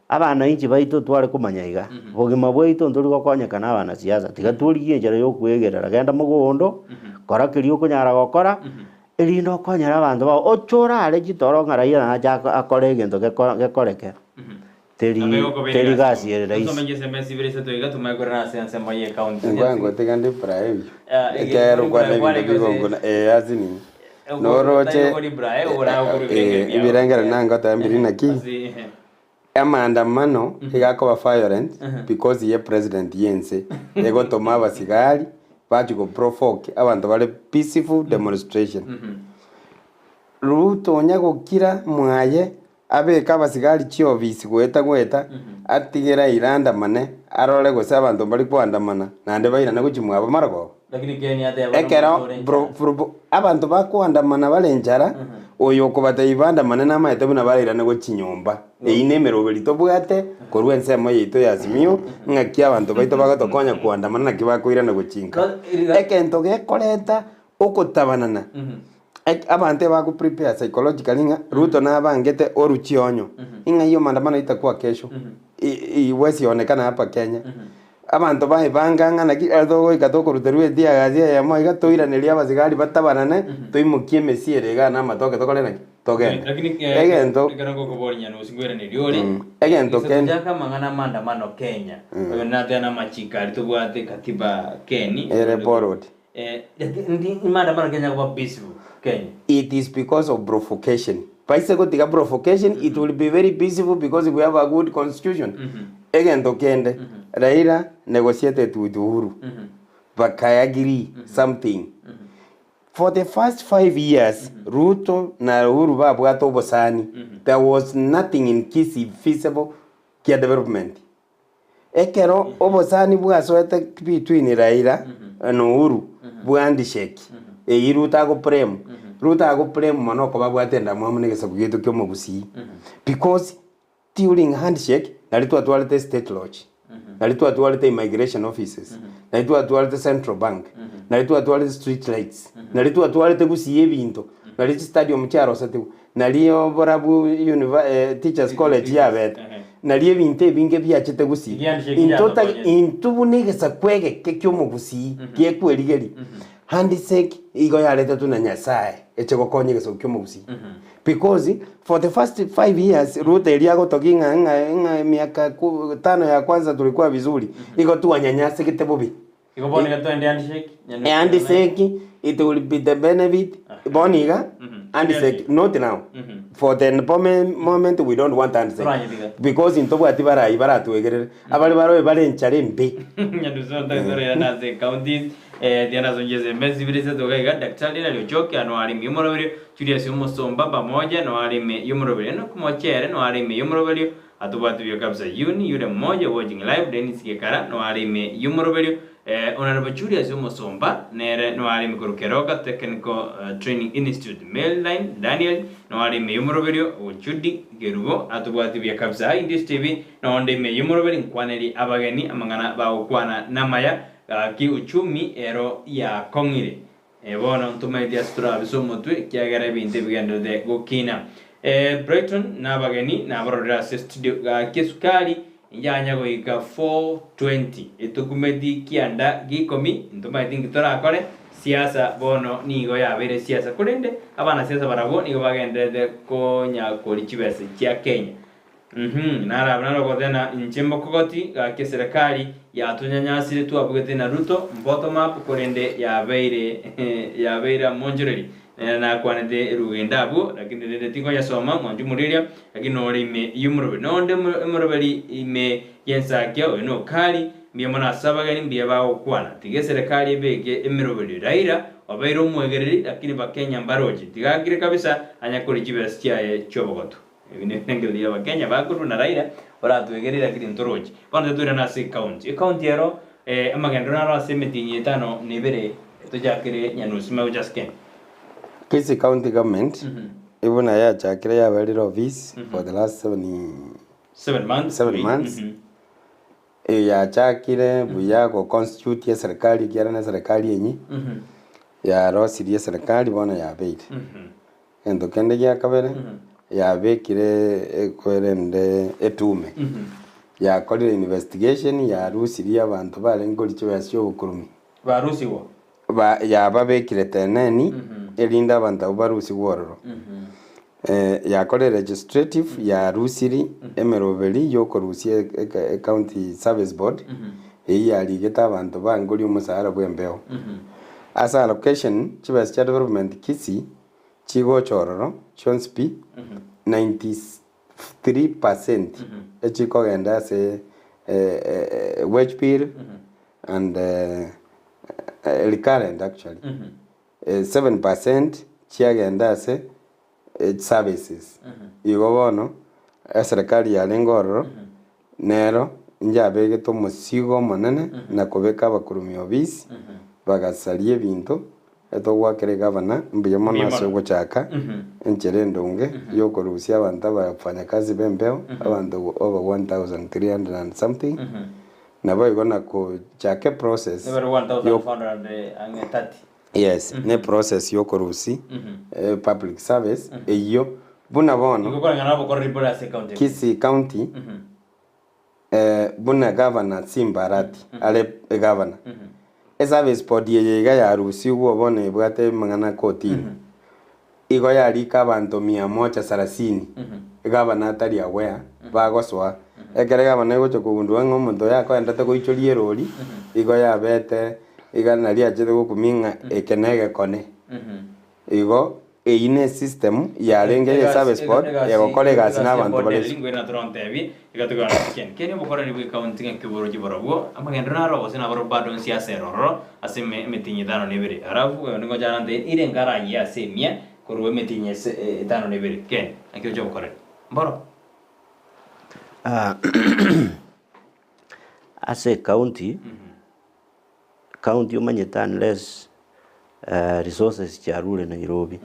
abana inji baito tware kumanyaga bogima bwaito nduri gokonyekana abana siasa tigaturigie njara yo kwegerera genda mugondo kora kirio kunyara gokora elindo konyara abandu ba ochora ale gitoro ngaraia na ja akore gento gekoreke teri gasi era rais somenge semesi bire seto iga tumakorana sense moye account ngwango tegande prae ekero kwa bigo azini noroche ibirengera nanga tambirina ki amandamano igakoba violent because ye president yense ego toma basigari baje go provoke abantu bale peaceful demonstration Ruto nyago kira mwaye abeka basigari chiobisi gweta atigera iranda mane arole gose abantu bali kwandamana nande baira nago chimwaba marago lakini Kenya ate abantu bakwandamana balenjara oyo kubata ibanda mane na maete buna barira nago chinyomba einemero belito bwate korwense moyito yasimio ngaki abantu baito bagatokonya kwandamana na kibakoira nago chinka ekento gekoreta okotabanana abante baku prepare psychologically nga Ruto na bangete oruchionyo inga hiyo maandamano itakuwa kesho iwezi onekana hapa Kenya abantu bae banganga na kidogo ikatoko ruterwe dia gazia ya mo igatoira nelia basigari batabanane toimukie mesiere ga na matoke tokole na toge lakini egento ikarango ko Nyanusi ngwera ni riori egento Kenya kama mangana maandamano Kenya na tena machikari tubwate katiba Kenya report ndi maandamano Kenya kwa peaceful Kenya. It is because of provocation. Paise ko tiga provocation, it will be very peaceful because we have a good constitution. Again, tokende, Raila negotiated with Uhuru. Bakaya agree something. For the first 5 years, Ruto na Uhuru babwato bosani. There was nothing in Kisii feasible kia development. ekero obosani bwasoete between Raila na Uhuru bwandisheki Ruto agoprem Ruto agoprem mono ko babwatenda mwamu negesabu gitu kyo mu Gusii because during handshake nalitwa atwalete state lodge nalitwa atwalete immigration offices nalitwa atwalete central bank nalitwa atwalete street lights nalitwa atwalete Gusii ebinto nalitwa stadium cyaro sate naliyo borabu teachers college yabeta naliye binte binge byachete Gusii intubu negesa kwege kekyo mu Gusii kyekwerigeri handshake igo yareta tuna nyasaye echego konye geso kyo mu Gusii because for the first 5 years Ruto eliago tokinga miaka 5 ya kwanza tulikuwa vizuri iko tu wanyanyase kitebobi iko boniga to handshake it will be the benefit boniga handshake not now for the moment we don't want handshake because in tobu atibara ibara tuegerere abali baro bale nchare mbe Nyanusi ndazore na ze counties Diana Zonjeze mezi vileza togaiga daktari aliochoke anwalimi yomorobelio Julius Musomba pamoja na walimi yomorobelio no kumochere no walimi yomorobelio atubatu byo kabisa yule mmoja watching live Dennis Gekara no walimi yomorobelio honorable Julius Musomba nere no walimi kurukeroka technical training institute Mainline Daniel no walimi yomorobelio Judy Gerugo atubatu byo kabisa Indis TV no ndime yomorobelio kwaneli abageni amangana baukwana namaya ki uchumi ero ya kongire bono ntuma diaspora bisomo twe kyagara binte bigendo de gokina Brighton nabageni nabarora studio kisukali njanya go ika 420 etukumedi kianda gikomi ntuma think tora kore siasa bono nigo yabere siasa kurende abana siasa barabo nigo bagende de konya kori chibese kya Kenya nara ko tena nchembo kokoti ke serikali ya tunyanyasire tu abugete na Ruto bottom up kurende ya beira monjoreri na kwanende rugenda abo lakini ndende tingo ya soma mwanju muriria lakini orime yumrobe nonde murobeli ime yensa kyo no kali mbiye mona sabagani mbiye bawo kwana tige serikali bege emirobeli Raila obairo mwegereri lakini bakenya mbaroji tigagire kabisa anyakuri jibes cyae chobogoto ebinengeli ya Kenya bakuru na Raila oratuegerera kiri ntoroji bana tuira na se county ero amagendo na rase metinyi tano nibere tujakire Nyanusi ma ujasken Kisii county government ibuna ya chakire ya very office for the last 7 months ya chakire buya ko constitute ya serikali kiara na serikali yenyi ya rosiri ya serikali bona ya beide endo kende ya kabere ya bekire kwerende etume ya kolire investigation ya rusiri abantu bale ngoli cyo yasyo bukurumi barusiwo ya babekire teneni elinda abantu barusi wororo ya kolire legislative ya rusiri emerobeli yo korusi county service board ya ligeta abantu bangoli umusara bwembeo asa allocation chibas cha development Kisii chigo chororo chonspi 93% echiko genda se wage bill and recurrent actually 7% chiagenda se services igobono serikali ya lengoro nero njabege to musigo monene na kobeka bakurumi obisi bagasalie bintu eto gwakere gavana mbiye mona se guchaka enchere ndunge yo korusia abantu abafanya kazi bembeo abantu over 1300 and something na boy gonna ko chake process over 1430 yes ne process yo korusi public service eyo buna bono ngokora ngana ko report as county Kisii county buna governor Simbarati ale governor service body yega ya rusi uwo bone bwate mangana kotini igo ya rika abantu 130 gabana atari aware bagoswa ekere gabana gocho kugundwa ngomuntu yako endate goichorie rori igo ya bete igana ria chete gukuminga ekenege kone igo ine system ya renge ya service board ya gokore gasi na abantu bale ngwena trontebi igatuka ken bokora ni county ngekiboro jiborogo amagendo na rogo sina boro badon siasa roro asime metinyi tano nebere arafu ngo jarante ire ngara ya semia korwe metinyi tano nebere ken akyo bokora mboro as a county county umanyete unless resources charule Nairobi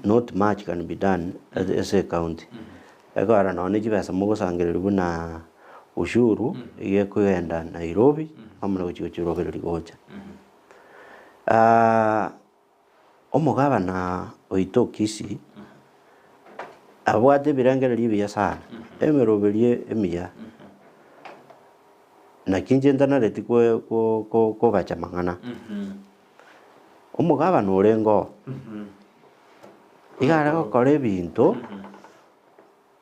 not much can be done as a county egara none chibesa mugusangirira na ushuru igekuenda Nairobi amuna guchirobereri gocha omugabana oito Kisii abwate birangereri biya sana emeroberie emiya na kinjenda leti ko bacha mangana omugabana orengo igara gukora ebinto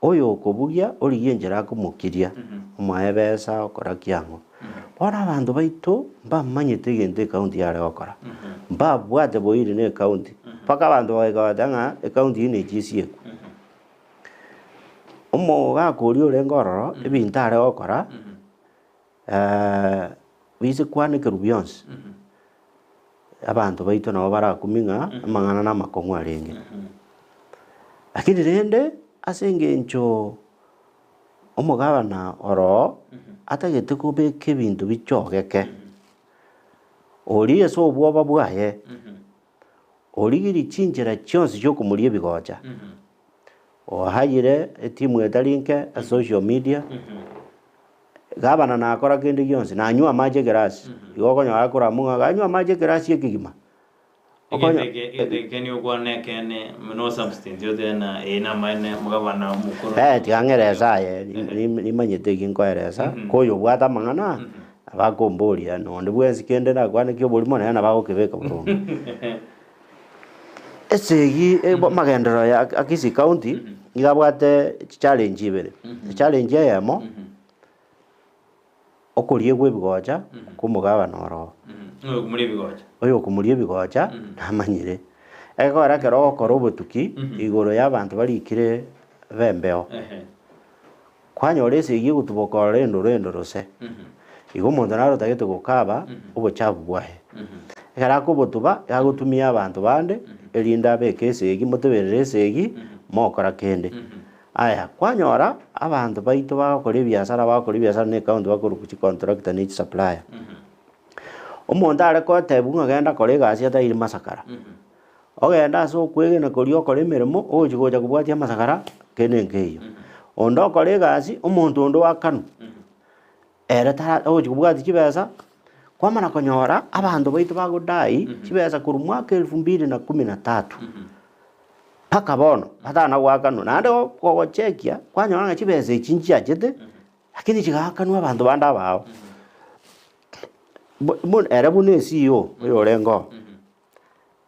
oyo kobugia origenjera kumukiria omwebesa okora kiango bona abandu baito bamanyete gente county yare gukora babwate boire ne county paka abandu baganga county ine Gusii omoga kuri orengororo ebinto are gukora bise kwane kerubionse abantu baito nabo barakuminga amangana na makongo arenge lakini rende asengencho omugabana oro atagete kubeka ebintu bichogeke oriye so bwoba bwaye origiri chinjera chonse cyo kumurie bigocha ohayire etimu etalinke a social media gabana na akora kende gyonse na anywa maje grass igokonya akora munga anywa maje grass yekigima Keni ukwane kene no substance yote na ina maana mugabana mukuru tiangereza ye nimanyete ginkoereza koyo bwata mangana abakomboria no ndibwenzi kende na kwane kyo bolimo na bagokebeka bro esegi magendero ya Kisii county igabwate challenge ibere challenge yamo okurie gwebigocha kumugabana oro oyo kumurie bigocha namanyire egora kero okoro obotuki igoro y'abantu barikire bembeo kwanyore esegi gutuboka rendo rose igo omonto narotagete gukaba obochafu bwahe egara kobotuba yagutumia abantu bande erinda beke esegi moteberere esegi mokora kende aya kwanyora abantu baito bakora ebiasara ne county bakora kuchi contractor ne supplier omonto are kotebunga genda kore gasi ataire masakara ogenda so kwegena kori okore emeremo ochigocha kubwatia masakara kene nkeyo ondo kore gasi omonto ondo wakanu ere ta ochikubwati chibesa kwamana konyora abantu baito bagodai chibesa kuru mwaka 2013 paka bono atana wakanu nande kogochekia kwanyora chibesa echinji achete lakini chigakanu abantu banda bao mun era bune CEO oyo rengo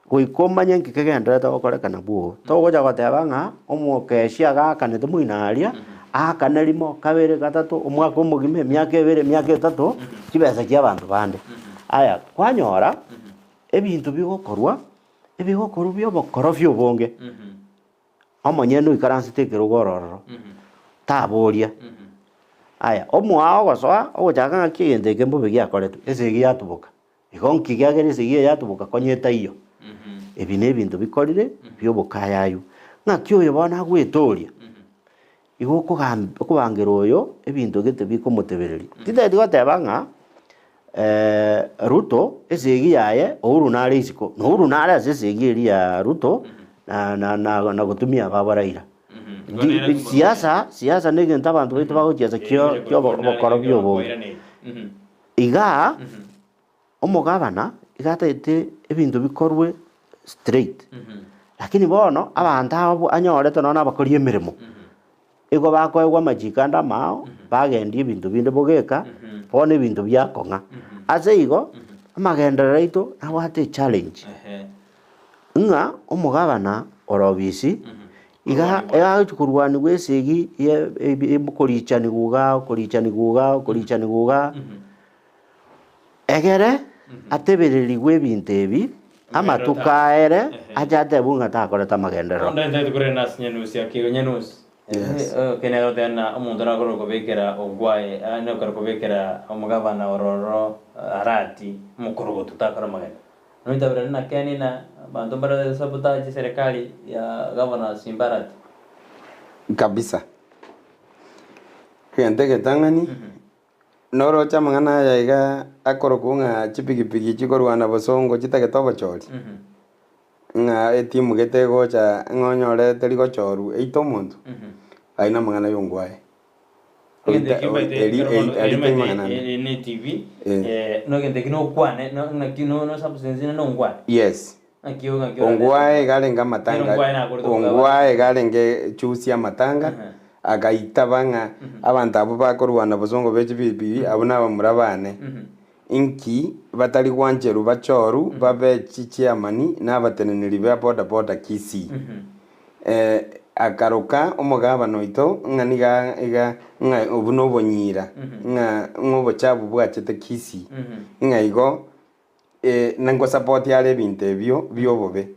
goikomanya nkikegenda togokorekana buo togoja gotebanga omwokeshia gakanete muinaria akanelimo kabere gatatu omwaka omugime myaka ebere myaka etatu chibesa kia abantu bande aya kwanyora ebintu bigokorwa ebigokorwa bokorofio bonge amanyendo ikaranse kerugororo taboria aya omwao gosoa ogochaka kigende kembo bigia koretu esegi yatubuka igonki gyagere esegi yatubuka konyeta iyo ebine ebintu bikorire byobokayayu ngakyo yobona gwetoria igo kubangira oyo ebintu gete bikomotebereri titeti gotebanga Ruto esegi yaye ouru nare isiko no ouru nare asesegi eri ya Ruto na gutumia babaraira siasa negenta abantu baito bagochiasa kyo bokoro byobo iga omugabana igatete ebintu bikorwe straight lakini bono abantu abo anyorete nona bakori emirimo igo bakoegwa majikanda mao bagendi ebintu binde bogeka bono ebintu byakonga ase igo amagenderera ito nawate challenge nga omugabana orobisi iga chukurwani gwesegi korichani guga egere atebereri gwebintu ebi amatukaere ajate bunga takoreta magendero ndende tukurenas Nyanusi akigo Nyanusi kene tena omuntu nakoro kobekera ogwaye nakoro kobekera omugabana ororo arati mukoro tutakara magenda noitabira na keni na bantu bara sabotage serikali ya governor Simbarati kabisa gente getangani noro chamangana yaiga akoro kunga chipigipigi chikorwana bosongo chitagetobo chori nga etimu getego cha ngonyore terigo choru eito muntu aina mangana yongwae Gente que vai ter ne TV no gente que no kwane no substance no ngwa. Yes. Ongwae galenga matanga. Ongwae galenge chusia matanga. Agaita banga abantu abo bakorwana bosongo bechibibi abona bamurabane. Inki batali gwancheru bachoru babe chichiamani n'abateneneri ba boda Kisii. Akaroka omugaba noito nganiga iga nga obuno bonyira nga ngobo chabu bwachete Kisii nga igo nango support yale binte byobobe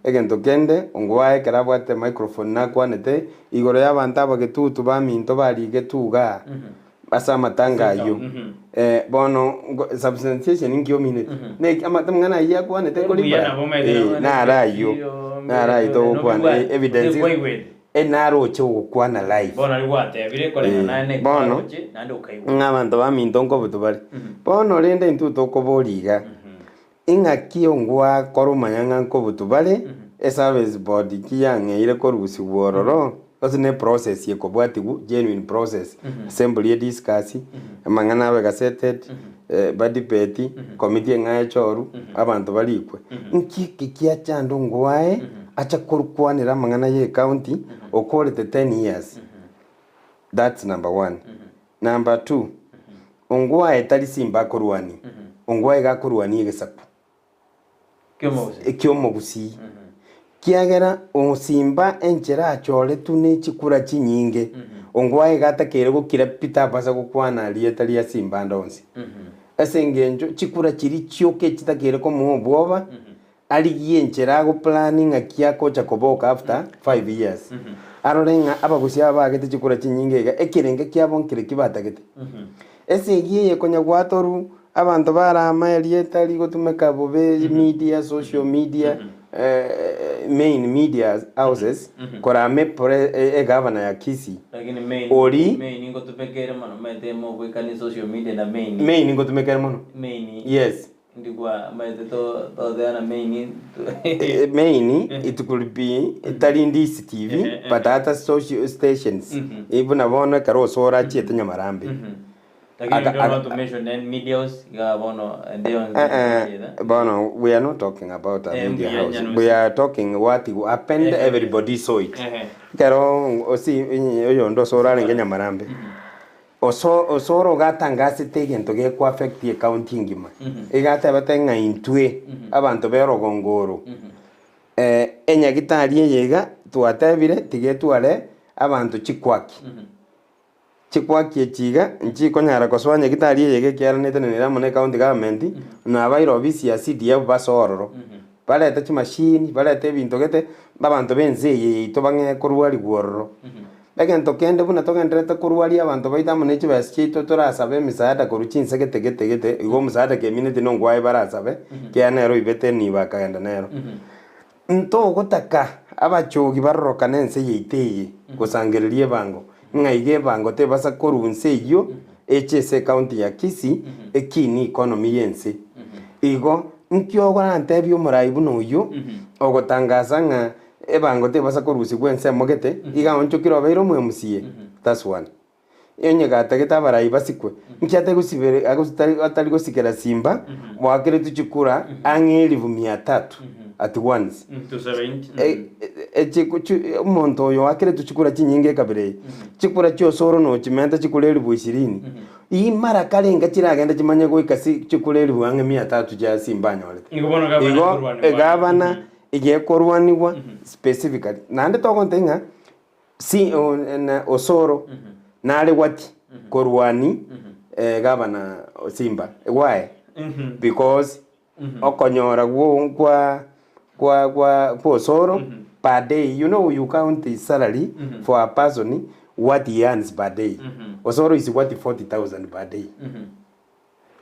egento kende ongwae karabwate microphone nakwanete igoro y'abantu abagetutu baminto baligetuga basa matanga yo bono substantiation ingyo minute ne amatamngana yakwanete kolimba na rayo kwana evidence enaro cho kwana live bono liwate bire kolena nane kwaroche nande ukaiwa ngabantu baminto ngo butubali bono rende ntuto koboliga ingaki ongwa korumanyanga ngo butubali service board kiyangeire korusi wororo osine process yekobwatigu genuine process assembly discuss amangana abe gazetted badipeti committee ngaye choru abantu balikwe nkiki kiachando ngwae acha korukwanira amangana ye county okorete 10 years. That's number 1. Number 2, ongwae tali simba korwani ongwae ga korwani gesapu kyomo Gusii kiagera osimba enchera achole tune chikura chinyinge ongwae gatakere gukira Peter basa gukwana lietali ya simba ndonsi esengenjo chikura chiri chioke chitakere ko muobwoba ali yenchera go planning akiako cha koboka after 5 years arorenga abagusi abagete chikura chinyinge ga ekirenge kiabonkire kibatagete esegiye konya gwatoru abantu barama elietali gotumeka bobe media social media main media houses korame governor ya Kisii lakini main ingo tupekere mano mete mo kwekani social media na main ingo tumekere mano yes ndigwa mete to theana main it could be tali Ndizi TV but other social stations even abona karosora chiete Nyamarambe lakini don't want to mention any medias ga bono bono we are not talking about a media house we are talking what happened everybody saw it kero osi oyondo sora renge Nyamarambe osoro gatangase tegento ge ku affect the county ngima igata batenga intwe abantu berogongoro enya gitari yega twatebire tigetware abantu chikwaki chikwaki chiga nchiko nyara koswanya gitari yege kiaranete nera mone county government na bairo ofisi ya CDF basororo baleta chi machine baleta bintu gete babantu benze yito bange kurwali gwororo bagento kende buna togendrete kurwali abantu baita mone chi baschito torasabe misaada koruchinse gete igo misaada ke minute no ngwaye barasabe kianero ibete ni bakagenda nero nto gotaka abachogi baroroka nense yiteye kusangererie bango ngaige bango te basa korunse yo HSA county ya Kisii ekini economy yense igo nkyogo nantebyo muraibu noyo ogotangaza nga ebango te basa korusi gwense mogete iga oncho kiro beiro mwemusie that's one enye gatageta barai basikwe nkyate gusibere atali gosikera simba mwakire tuchikura angelivu 300 at once to 70 umuntu yo akire tuchikura chinyinge kabire chikura cyo soro no chimenta chikuleli bu 20 iyi mara kalenga chiragenda chimanye go ikasi chikuleli bu ange 300 ja simba nyole igo gavana ige korwaniwa specifically nande to kontenga si osoro nale wati korwani gavana simba why because okonyora gwo kwa osoro per day. You know, you count the salary for a person what he earns per day. Osoro is what 40,000 per day.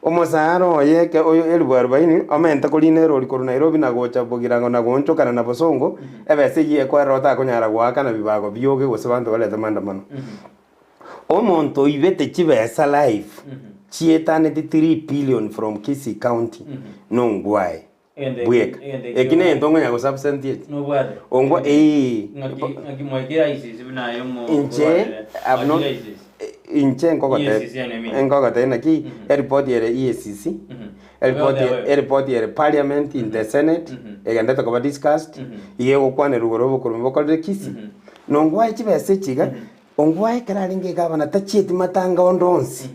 Omosaro yeke oyo 40,000 amenta koline roli koru Nairobi na gocha bogirango na goncho kana na bosongo ebese ye kwa rota konyara gwaka na bibago byoge gose bantu bale tamanda mano omonto ibete chibesa life chietaneti 3 billion from Kisii County nongwae bweka ekine entongo nyago substantiate ongwa ngakimwekera ICC binayo mo inche abno inche ngogote naki report yere EACC report yere parliament in the senate egenda to be discussed yego kwane rugoro bukuru bokorere Kisii nongwae chibese chiga ongwae kararinge gabana tachieti matanga ondonsi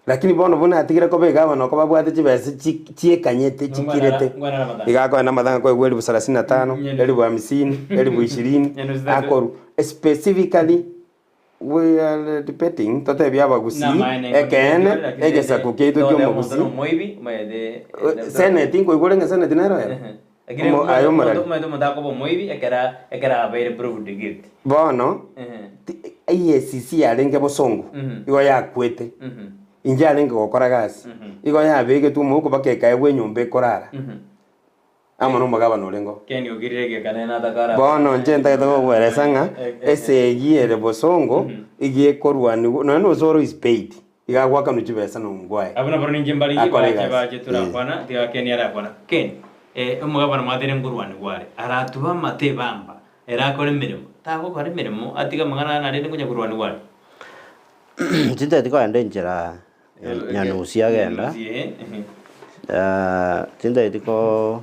lakini bono buna atigira ko begaba no ko babwate chibese chiekanyete chikirete igako na madanga ko gweli 35 eli 50 eli 20 akoru specifically we are debating tote byaba Gusii ekene egesa kukeito kyo Gusii moibi maede senate ngo igorenge senate nero ayo mara mutako bo moibi ekera abere proof de guilt bono EACC arenge bosongo igo yakwete inja arenge gokora gasi igo yabege tu muko bakeka ewe nyombe korara amano magaba norengo keni ogirege kanena takara bono njenta to weresanga esegiere bosongo igie korwani no zoro is paid igagwa kanu chibesa no ngwae abuna boro ninje mbali baje turakwana tiga keni ara kwana ken umugaba no madere ngurwani gware aratuba mate bamba era kore mirimo tago kore mirimo atiga mangana na rende kunya kurwani gware tinta tiko ende njera Nyanusi agenda tinta tiko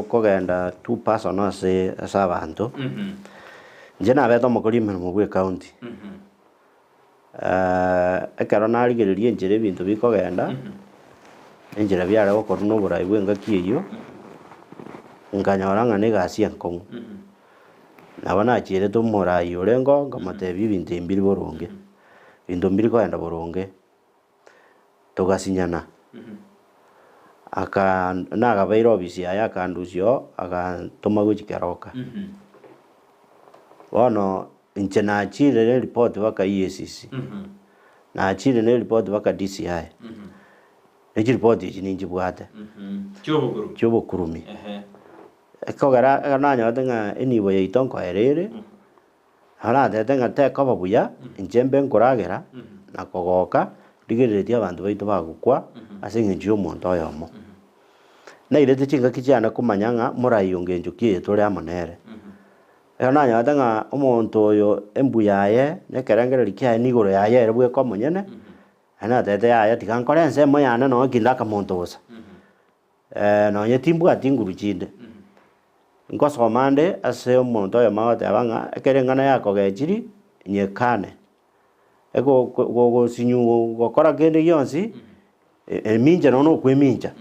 ko genda 2 persons asa abantu njena beto mukuri mu gwe county ekaro narigererie njere bintu biko genda njera byara gukora no burai bwenga kiyo nganyora ngane gasia nkongu nabana chire to murai urengo ngamatebi bintu imbiri boronge bintu mbiri ko enda boronge togasinyana aka naga bairo obisi aya kanducio aka toma guchikeroka wono inchena chire report baka EACC na chire ne report baka DCI ne report ichi ninji bwate chobo kurumi ekogara nanya tenga enibo ya itonko erere hala tenga te koba buya injembe nkoragera na kogoka digereti abantu baitu bagukwa asinge njio muntu oyomo na irete chinga kichana kumanyanga murai yongenjo kie tore amonere nanya tenga omuntu oyo embuyaye nekerengere likia nigoro yaye erebwe ko munyene ana tete yaye tikankore nsemo yana no kindaka muntu bosa no nyetimbu atinguru chinde nkosomande ase omuntu oyo magote abanga ekerengana yako gechiri nyekane ego go sinyu gokora kende yonsi eminja no kweminja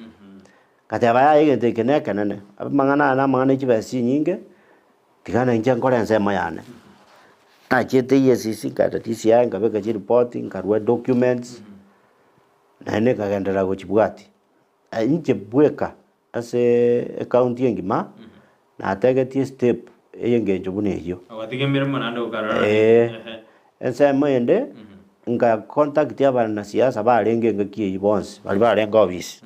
kati abaya yegente keneka nene abamangana na mangana chibasi nyinge tikana inje nkora nsema yane na chete EACC kata DCI ngabeka chi reporting nkarwa documents na ene kagendera go chibwati inje bweka ase county ngima na ategetie step eyengenjo buneyo awatige mirimo nando karara ense mwende nga contact ya na siasa barenge ngakie bonse bali barenga obisi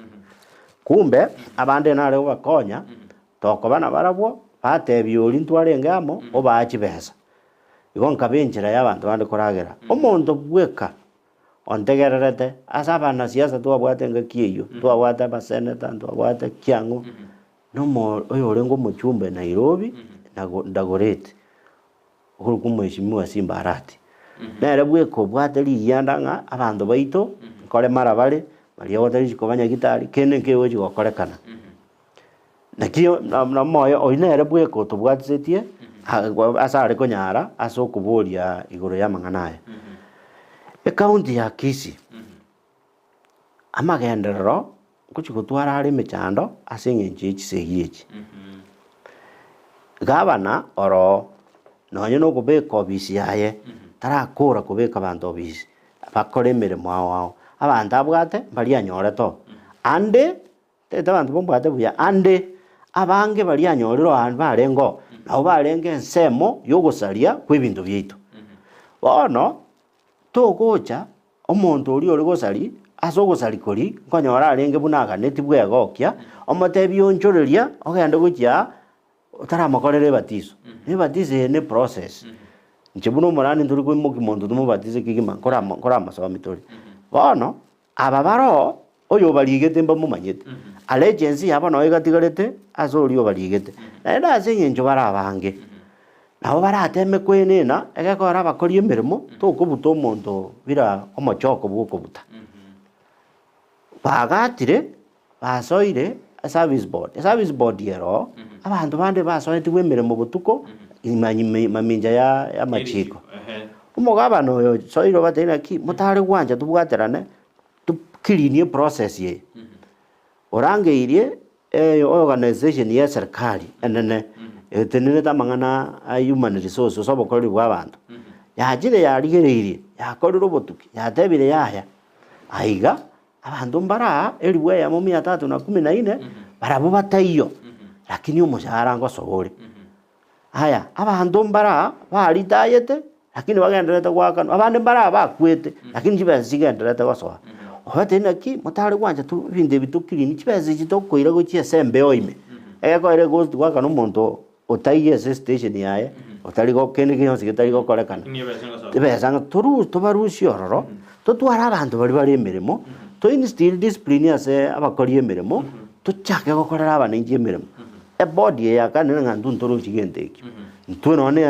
kumbe abande nare bakonya toko bana barabwo batebyori ntwarengamo obachi besa igo nkabenjira y'abantu bande koragera omuntu bweka ontegererete asaba na siasa twabwate ngakie twabwate baseneta twabwate kyangu no oyo orengo muchumbe Nairobi ndagorete huru kumweshimiwa Simba Arati nere bweko bwateri yandanga abantu baito kore marabare bali yoteri kobanya gitari kene kewe gikorekana nakio na moyo oinere bweko tubwatsetie asare konyara asokuboria igoro ya manganaye county ya Kisii amagenderero kuchikutwara ari mechando asingenje chisegiyechi gabana oro nonye no kubeka obisi yaye tarakora kubeka abantu obisi bakore mirimo wao abantu abwate bali anyore to ande tete abantu bombwate buya ande abange bali anyorero abantu barengo nabo barenge nsemo yogosaria kwibintu byito bono togocha omuntu ori ori gosari asogosari kori nkonyora arenge bunaga neti bwegokia omotebi onchoreria ogenda gochia otaramokorere batizo ne batize ne process nchibuno morani nduri ko mugi muntu tumu batize kigima kora masomi tori bono aba baro oyo barigete mba mumanyete allegiance yabo no igatigarete azori yo barigete na ndaze nyenjo barabange nabo barateme kwenena egekora bakori emirimo tokubuta omonto bira omochoko bwokubuta bagatire basoire service board yero abantu bande basoete emirimo butuko maminja ya machiko umugabano oyo soiro batena ki mutare gwanja tubwaterane tukirinie process ye orangeirie organization ya serikali enene etenene tamangana human resources obokori bwa abantu yajire yarigereirie yakoriro botuki yatebire yaya aiga abantu mbara eriwe ya 314 barabo bataiyo lakini umushahara ngo sobore haya abantu mbara bari dayete lakini bagenderete gwakana abandi mbara bakwete lakini chibese chigenderete gosoa obatena ki mutare gwanje tu binde bitukiri chibese chitokoira go chiesembe oime ego ere ghost gwakana umuntu otaiye station yaye otari go kene kiyonse kitari go korekana tibesanga turu tobarushio roro totwara abantu bari emirimo to instill discipline ase abakori emirimo tuchake gokorera abaningi emirimo body ya kana ngandu ntoro chigenteki ntwone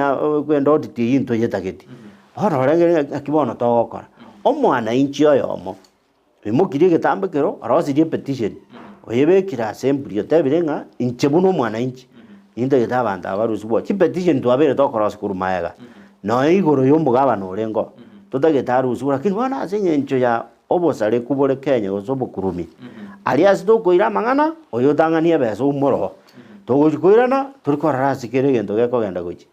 kwenda audit yinto yetageti hororenge akibono togokora omwana inchi oyomo bimukire getambekero arosirie petition oyebekira assembly otebirenga inchebuno omwana inchi inde getabanda abarusubwa chi petition twabere tokora skuru mayaga no igoro yomugabana orengo tutagetarusu lakini bwana asenye incho ya obosare kubore Kenya gosobokurumi alias tokoira mangana oyotangania beso umoro togochikoirana turikora sikere gento gekogenda gochi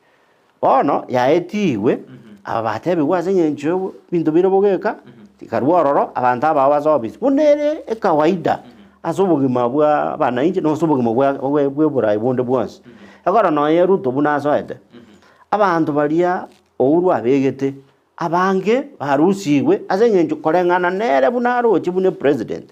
bono yaetiwe abatebi gwasenye incho bintu birobogeka tikarwororo abantu aba basobis bunere ekawaida asobogima bwa bana inchi no sobogima bwa burai bonde bwans akora no yeruto bunasoete abantu baria ouru abegete abange barusiwe asenye incho korengana nere bunarochi bune president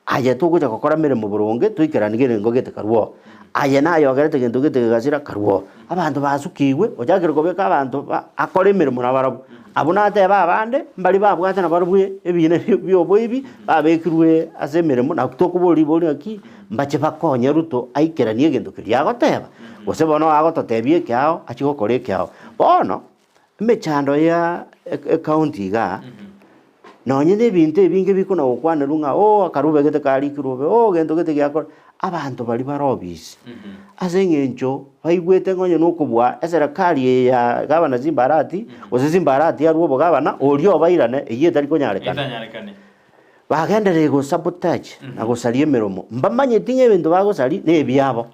aye togoja kokora mere mu buronge tuikeranigere ngogete karwo aye nayo agarete gento gete gasira karwo abantu basukiwe ojagire kobeka abantu akore mere mu nabarabu abunate babande mbali babwate nabarubwe ebine byoboibi babekirwe asemere mu nakutokubori bori aki mbache bakonye ruto aikeranie gento kiria goteba gose bono agototebie kyao achigokore kyao bono mechando ya county ga nonye nebinte ebinge bikona gokwana runga akarube gete kari kirube gento gete gyakora abantu bali barobisi asengencho baigwete ngonye nokubwa eserakali ya gabana Zimbarati Zimbarati ya rubo gabana orio bairane eye tari konyarekana bagendere go sabotage na gosalie meromo mbamanye tinye bintu bagosali nebyabo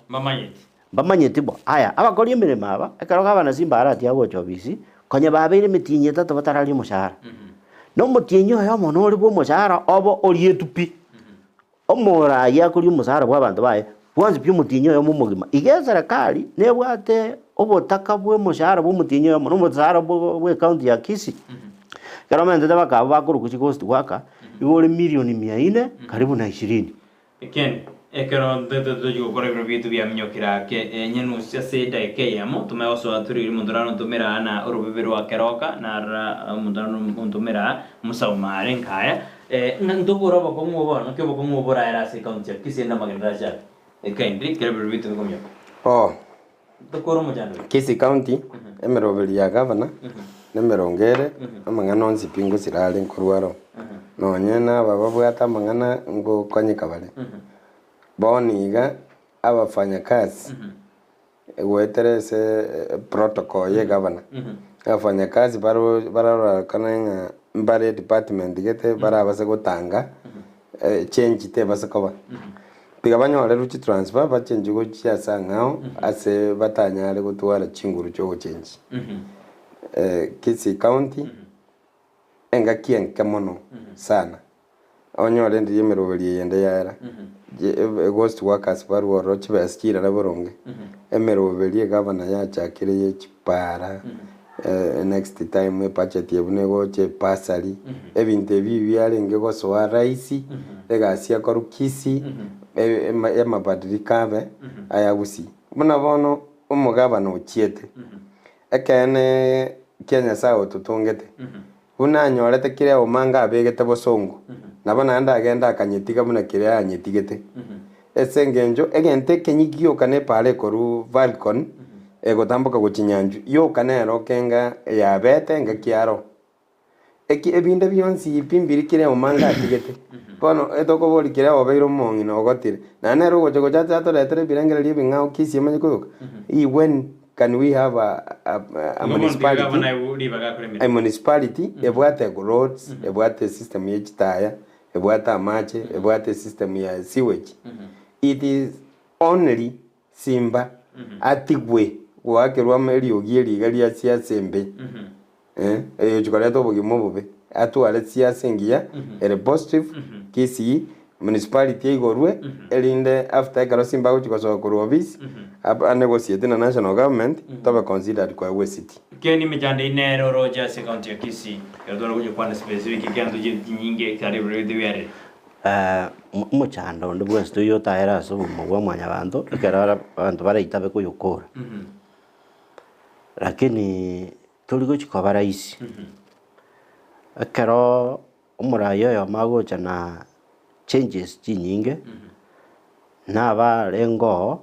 mbamanye tibo aya abakori emirema aba ekaro gabana Zimbarati agochobisi konye babere mitinye tato batarali mushahara no mutinyo yo mono ori bo mushahara obo orietupi omora yakuri umusara bw'abantu baye bwanze by'umutinyo yo mumugima igezera kali nebwate obotaka bwe mushahara bw'umutinyo yo no mushahara bwe county ya Kisii garamente tabaka bakuru kuchikost gwaka ibole milioni 400 karibu na 20 ekero nteto yokore bitu bya myokira ke Nyanusi aseda ekeyamo tumeoso aturi mundurano tumera na urubibiro wa keroka na mundurano tumera musaumare nkaya ndogora bakomu bono ke bakomu bora era se county Kisii na magendaja ekendri kero bitu komyo ndogoro mujano Kisii county emerobeli ya governor nemerongere amangana onzi pingo sirale nkurwaro nonyena baba bwata mangana ngo konyeka bale boniga abafanyakazi weterese protocol ye governor abafanyakazi barara kananga mbare department gete barabase gutanga change te basakoba bigabanya rero uchi transfer bachange go Siasa ngao ase batanyare gutwara chinguru cyo change Kisii county engakien kamono sana onyore ndi yemerobeli yende yara ghost workers baru rochi baskira laboronge emerobeli governor ya chakire ye chipara next time budget yebune goche pasali ebinte bibi yarenge gosoa raisi legasia koru Kisii emabadirikabe ayagusi muna bono umugabano uchiete ekene Kenya sao tutungete Buna nyorete kire omanga abegete bosongo. Nabo nanda agenda akanyetiga buna kire anyetigete. Esengenjo egente kenyigio kane pale koru Falcon egotamboka guchinyanju. Yo kanero kenga ya bete nga kiaro. Eki ebinde byonsi pimbiri kire omanga atigete. Bono etoko boli kire obeiro mongi no gotire. Na nero gocho chacha to letere birengere libi ngao Kisii amanye kuyoka. When can we have a municipality? A municipality, ebwate roads, ebwate system ya chitaya, ebwate amache, ebwate system ya sewage. It is only Simba atigwe wake rwameli ogieri gali ya siasembe. Chukaleto bugimo bube. Atu ale siasengia, ele positive Kisii municipality igorwe elinde after ekaro Simba uchikoso ku office a negotiate na national government tobe considered kwa we city keni mijande inero roja county ya Kisii yadora kuje kwa specific kiandu nyingi karibu rediwere muchando ndibwe studio taera so mugwa mwanya bantu kerara bantu baraitabe kuyukura lakini tuligo chikobara isi ekero umurayo yo magocha na changes chinyinge naba lengo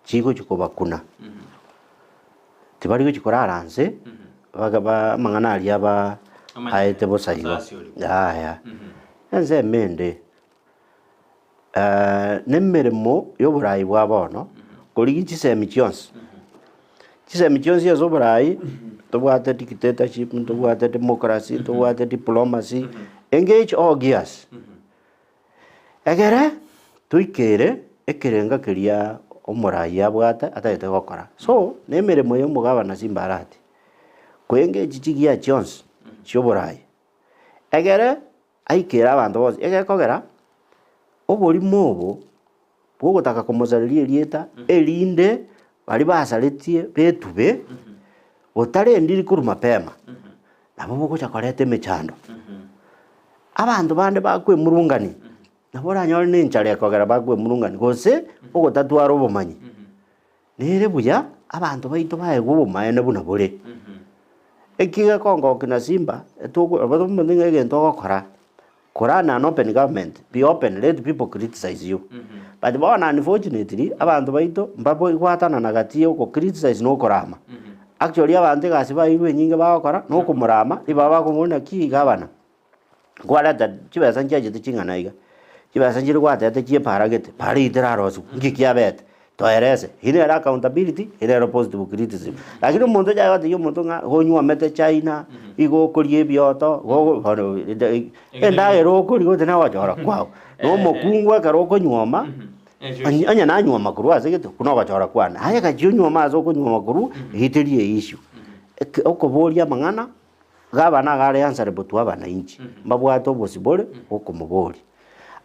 chigo chikobakuna tibari chikoraranse bagaba mangana ali aba aete bosayigo ya enze mende nemmeremo yoburayi bwabono koligi chisemi chionse ya zoburayi tobwate dictatorship tobwate democracy tobwate diplomacy engage all gears egere tuikere ekerenga kiria omurayi abwate ataite gokora so nemeremo yo mugabana Simbarati kwenge chichigia chionse choburayi egere aikera abantu bose egekogera obori mobo bwogotaka komozaririe rieta elinde bali basaletie betube otare ndiri kuru mapema nabo bogocha korete mechando abantu bande bakwe murungani nabo ranyore nenchare kogera bakwe murungani gose ogotatwara obomanyi nere buya abantu baito baego bomayene buna bore ekiga kongo kina Simba etoko abado mundinga egento gokora Korana an open government, be open, let people criticize you. But unfortunately, abantu baito mbapo ikwatana na gatio ko criticize no korama. Actually abantu gasiba iwe nyinga bakora no kumurama ibaba kumuna ki gabana. Gwalata chibasa njaje tichingana iga. Chibasa njiri kwata te paragete, pari iterarosu ngikiabet. Toerese, hine accountability, hine positive criticism. Lakini umuntu jaga yo muntu nga gonywa mete China, igo kolie bioto, go hono enda ero koli go tena wachora kwao. No mokungwa karo konyoma. Anya na nyoma kuru azigete kuno wachora kwana. Haya ka nyoma azo konyoma kuru hitirie issue. Okoboria mangana gabana gare answerable to abana inchi. Mbabwato bosibole okomobori.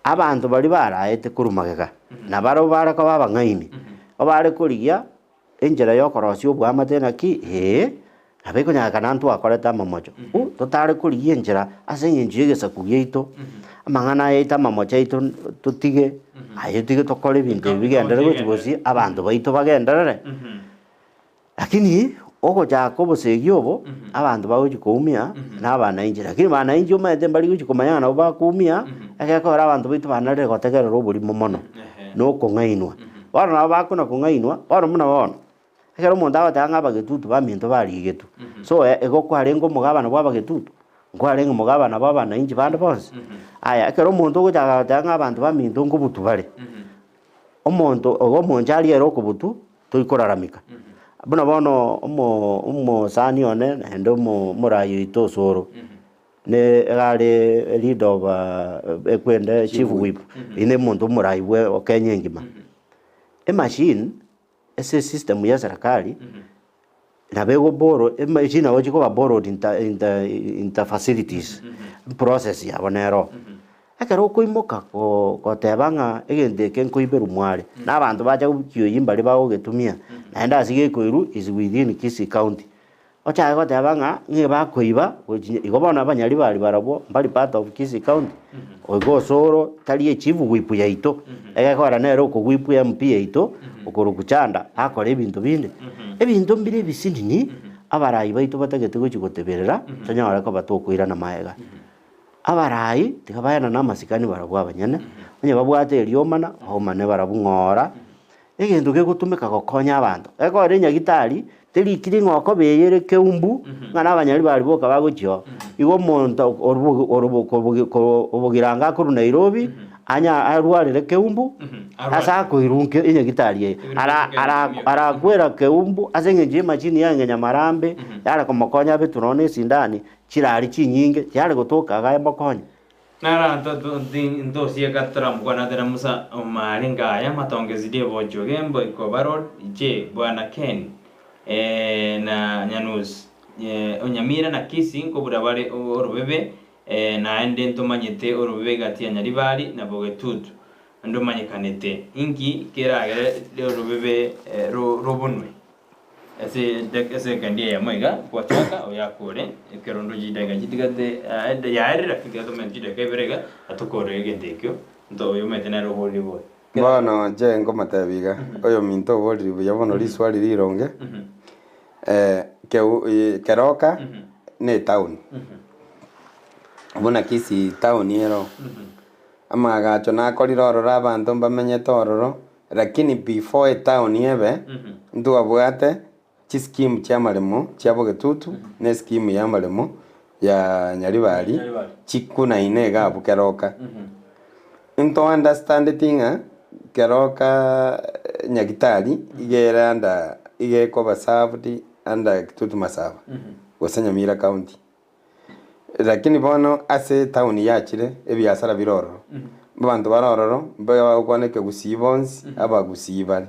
Abantu bali baraete kurumagega nabaro baraka babangaini obare kurigia enjera yokorosio bwamatena ki abeko nyaka nantu akoreta mamocho totare kurigia enjera ase nyinjigesa kugeito amangana eta mamocho ito tutige ayetige tokore binte bigendere gochibosi abantu baito bagenderere lakini ogo jako bosegiobo abantu bagochi kuumia nabana injira lakini bana injo mete mbali gochi kumanyana nabo bakumia agakora abantu bitu banare gotegera roburi momono no kongainwa bana nabo bakuna kongainwa bana muna bona agero monda batanga bagetutu baminto bari getu so ego kwarengo mugabana bwa bagetutu ngwarengo mugabana baba inji bande bonse aya agero mondo gocha tanga abantu baminto ngobutu bare omonto ogo monjali ero kubutu toikoraramika Buna bono sani one endo murayo ito soro ne gare lead of ekwende chief whip ine muntu murayo we okenye ngima machine ese system ya serikali na bego boro machine awochi ko borrowed in facilities process ya bonero akaro koimoka ko tebanga egende kenko iberu mware nabantu bacha kubikyo yimbali bawo getumia naenda sige koiru is within Kisii County ocha ko tebanga nge bakoiba igobona abanyali bali barabo mbali part of Kisii County ogo soro taliye chivu wipu yaito egakora nero ko wipu MP yaito okoro kuchanda akore ebintu binde ebintu mbire bisinini abarai baitu batagete gochi goteberera tonyore ko batokwirana maega abarai tikabaena na masikani barabwa abanyene onye babwate eriomana omane barabu ng'ora egento gegotumeka gokonya abantu ekore nyagitari terikiri ng'oko beyere keumbu ng'ana abanyari bari boka bagochio igo monto obogiranga koru Nairobi anya arwarire keumbu asa koirunke inyagitari ara kwera keumbu asenge jima chini yange nyamarambe yara komokonya beturone sindani chirari chinyinge yare gotoka gaye mokonya nara ndo sia katara mkwana tera musa maringa ya matongezi die bojo gembo iko barod je bwana Ken na Nyanusi Nyamira na Kisii ko burabare orubebe na ende ntomanyete orubebe gati ya Nyaribari na Bogetutu ndo manyekanete ingi keragere orubebe robunwe ese kandia ya moiga kwa chaka oyakore kerondo jidaga jidigate yaerira kigato menjide keberega atukore gendekyo ndo yo metena rohori boy bono je ngo matabiga oyo minto boli buyabono liswali lironge keroka ne town bona Kisii town yero amagacho na koriroro rabantu mbamenye tororo lakini before town yebe ndu abwate chiskimu cha maremo cha Bogetutu ne skimu ya maremo ya Nyaribari chikuna inega abukeroka into understand tinga keroka nyagitari igera anda igeko basavdi anda Kitutu masava Gusii Nyamira County lakini bono ase town yachire ebiasara biroro bantu barororo bakwaneke Gusii bonsi aba Gusii bari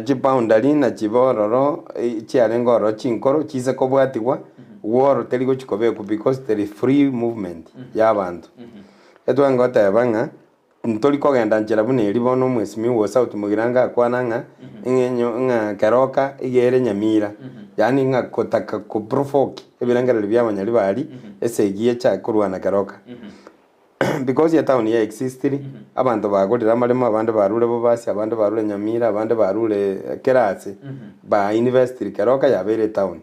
chiboundary na chibororo chiarengoro chinkoro chise kobwatigwa woro terigo chikobeku because there is free movement y'abantu etwanga tabanga ntori kogenda njera bune ribono mwesimi wo south mugiranga kwananga ingenyo nga keroka igere Nyamira yani nga kotaka ku provoke ebirangara by'abanyari bari esegiye cha kurwana keroka because ya town ya existiri abantu bagorira amaremo abandi barure bo basi abandi barure Nyamira abandi barure Kerase ba university keroka yabere town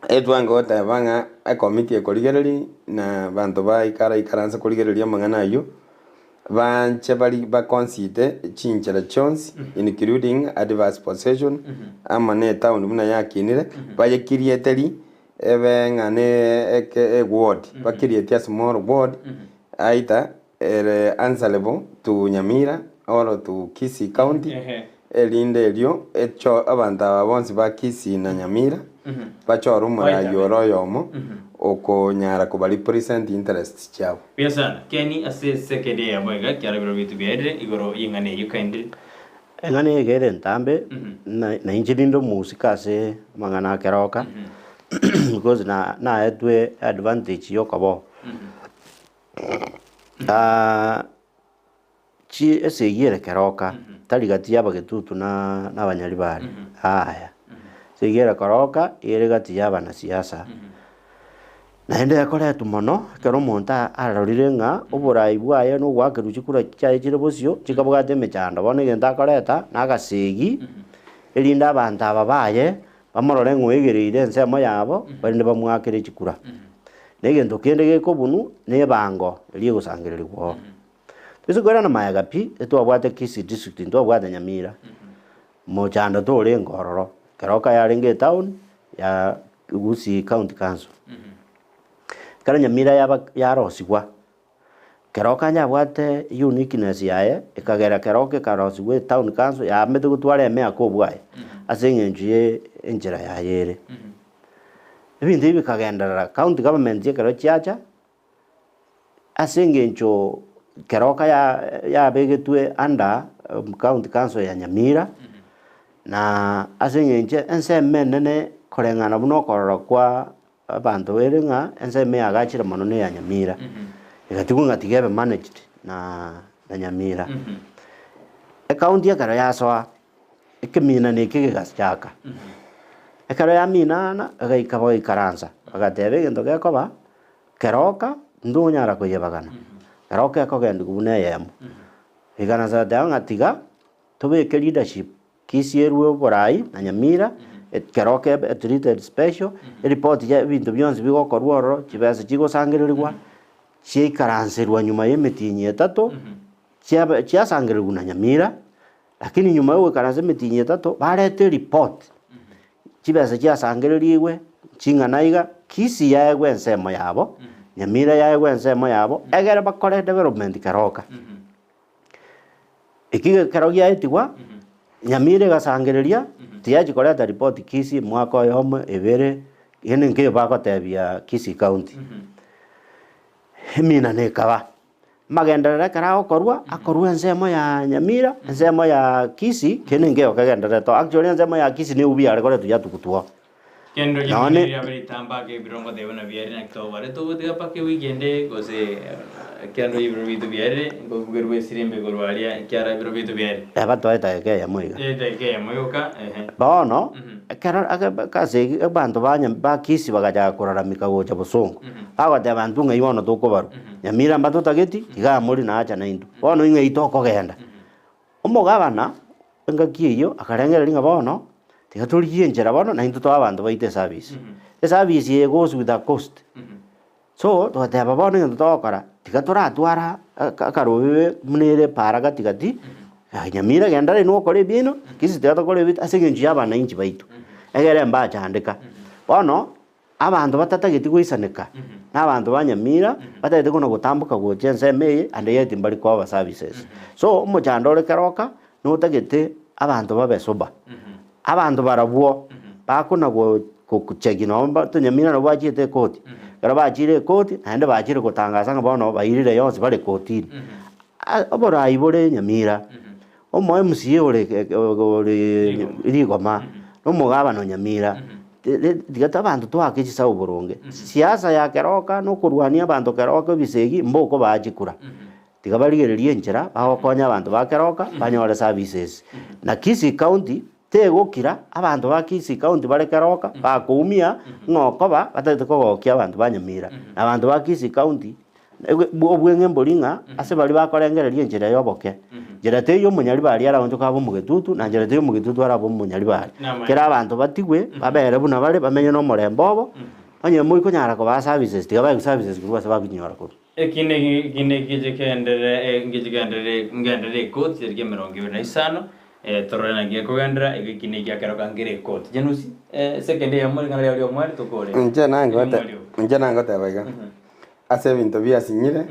etwanga tabanga a committee ekorigereri na bantu ba ikaranza korigereria mangana yo banche bari ba consider chinchera chons including adverse possession amane town muna yakinire baye kirieteri ngane ward bakiriete small ward aita answerable to Nyamira or to Kisii County elinde elio echo abanta bonsi ba Kisii na Nyamira bachoro murayo yomo oko nyara ko bali present interest chabo pesa Keni ase sekede ya moiga kyara biro bitu biere igoro yingane yukainde engane gere ntambe na injinindo musika se mangana keroka because na etwe advantage yokabo chi esegire keroka tarigati ya Bogetutu na Banyaribari haya segire keroka ire gati ya bana siasa na ende yakora tumono kero monta arorire nga oborai bwaye no gwakeru chikura cyaye chire bosio chikabugate mechanda bone genda koreta na gasegi elinda abantu ababaye bamorore ngwegereire nsemo yabo bari bamwakire chikura negento kende gekobunu ne bango eliye gusangirirwa biso gwera na mayaga pi etwabwate Kisii district ntwabwate Nyamira mo chanda tole ngororo keroka yarenge town ya Gusii county council kara Nyamira yarosigwa keroka nyabwate uniqueness yaye ekagera keroka karosigwe town council ya metu gutware me akobwaye asengenjie enjera yayere ebindi bikagendera county government yekero chiacha asengenjo keroka ya begetwe anda county council ya Nyamira na asengenje ensemenene korengana buno kororo kwa abantu erenga enseme agachira monone ya Nyamira ekatigunga tigebe managed na Nyamira county ya kara yasoa ekemina nekege gaschaka ekara ya minana agaikabo ikaranza agatebe gendo gekoba keroka ndunyara kuyebagana keroka ekogenda kubune yemu igana za danga tiga tobeke leadership Kisii erwe borai na Nyamira keroke treated special report ya bintu byonse bigokorwa ororo chibesa chigosangirirwa chiikaranserwa nyuma y'emitinyi 3 chiasangirirwa na Nyamira lakini nyuma yo karanse mitinyi 3 barete report chibesa chiasangiririwe chinganaiga Kisii yaegwe ensemo yabo Nyamira yaegwe ensemo yabo egere bakore development keroka ikiga kerogia etigwa Nyamira gasangiriria tiaji koreta report Kisii mwaka yomwe ebere yene ngiyo bagotebia Kisii county himina nekaba magenderere karao korwa akorwa ensemo ya Nyamira ensemo ya Kisii kene ngiyo kagendere to actually ensemo ya Kisii ni ubi arekore tuyatukutuo kendo Nyamira ya beritamba ke birongo devana biere na to bare to diga pake weekend gose kendo ibro bitu biere ngo gurwe sirimbe gorwalia kyara ibro bitu biere aba toeta ke ya moiga ke ya moyoka bono kera akase abantu ba Kisii bagaja kuraramika gocha busongo ago de abantu ngai bono tukubaru Nyamira mbato tageti iga muri na acha na indu bono inge itoko genda umugabana ngakiyo akarengera linga bono tigaturiye njera bono na indu to abantu baite service service ye goes with the cost so to te bono indu tokora tigatora atwara akarobe munere paraga tigati Nyamira gendare no kore bino Kisii tigatokore bit asegenji abana inchi baitu egere mbacha andika bono abantu batatageti gwisaneka n'abantu ba Nyamira batageti kuno gutambuka gojense meye ande yeti mbali kwa services so umujandore keroka no tageti abantu babesoba abantu barabuo bakuna kucheki nomba to Nyamira no bachite koti gara bachire koti ande bachire gutangaza ngabo bayirire yose bari koti abora ibore Nyamira omo MCA ore rigoma no mugabano Nyamira digata abantu twakechisa uburonge siasa ya keroka no kurwania abantu keroka bisegi mboko bajikura tigabarigererie njera bagokonya abantu ba keroka banyore services na Kisii county tegokira abantu ba Kisii county bare keroka bakumia ngokoba batete kogokia abantu ba Nyamira abantu ba Kisii county obwenge mbolinga ase bali bakorengererie njera yoboke njera teyo munyari bali arantu kabo mugetutu na njera teyo mugetutu arabo munyari bali kera abantu batigwe babere buna bale bamenye no morembobo onye muri kunyara ko ba services tiga services kuba se bakinyora ko kine ngendere code serge 25 torona ngiye kugendera kine kyakero ngire code Nyanusi second ya muri ngale yo mwari tokore nje nangote baiga ase bintu byasinyire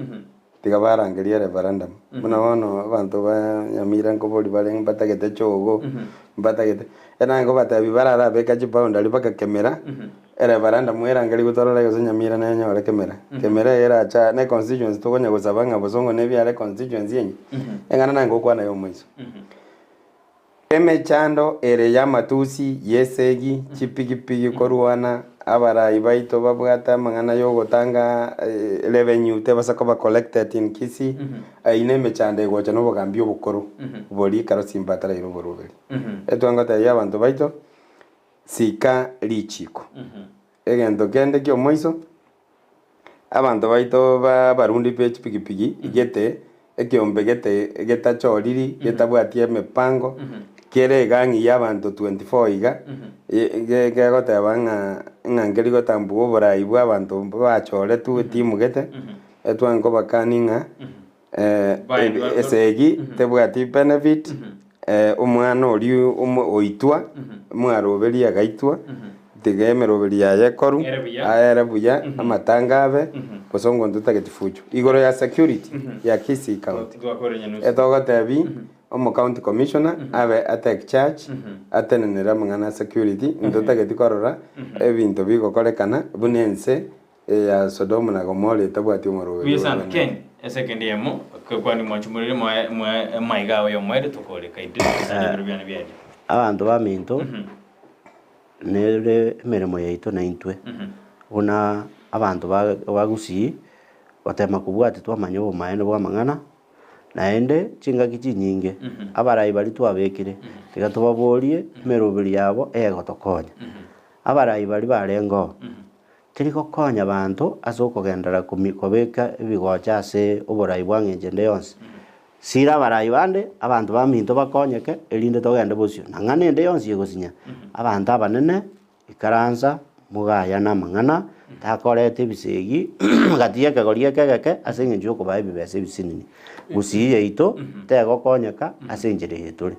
tigabarangeria referendum muna wono abantu ba Nyamira ngobori bale batagete chogo batagete enango batabi barara beka chipaunda libaka kemera referendum erangeri gutorora yo Nyamira na nyore kemera era cha ne constituency to gonya gusabanga bosongo ne byare constituency yenye engana nango kwana yo mwizo emechando ere ya matusi yesegi chipigipigi korwana abarayi baito babwata mangana yo gotanga revenue te basakoba collected in Kisii aine mechande gocha no bogambio bukoro boli karo simbatara iro borobeli etwangata ya bantu baito sika lichiko egento kende kyo moiso abantu baito barundi page pigipigi igete ekiombe geta choriri getabwatie mepango kere gangi y'abantu 24 iga gegoteba ng'angeri gotambugo borayi bwa abantu bachore tu timu gete etwango bakaninga esegi tebwati benefit umwana oli oitwa mwaroberi agaitwa tigemeroberi yaye koru aere buya amatangabe bosongo ntutagetifujo igoro ya security ya Kisii county etogotebi omo county commissioner abe attack charge atenenera mangana security ntutageti korora ebintu bigokorekana bunense ya Sodoma na Gomora tabwati umorobe wisan ken second yemo kwani mwachumurire maigawe yo mwede tukole kaide birubyana byari abantu baminto nere meremo yaito na intwe una abantu ba Gusii batema kubwati twamanyo maene bwa mangana naende chinga kichi nyinge abarayi bali twabekire tigatubaborie meroberi yabo egotokonya abarayi bali barengo tiriko konya abantu azokogendera kobeka ibigocha ase oborayi bwangenje ndeyonse sira barai bande abantu baminto bakonyeke erinde togende bosio na ng'ana ende yonsi egosinya abantu abanene ikaransa mugaya na mang'ana takorete ebisegi gatiye kegorie kegeke ase eng'encho okobaha ebibesa ebisinini Gusii yaito tegokonyeka ase enchera eyetore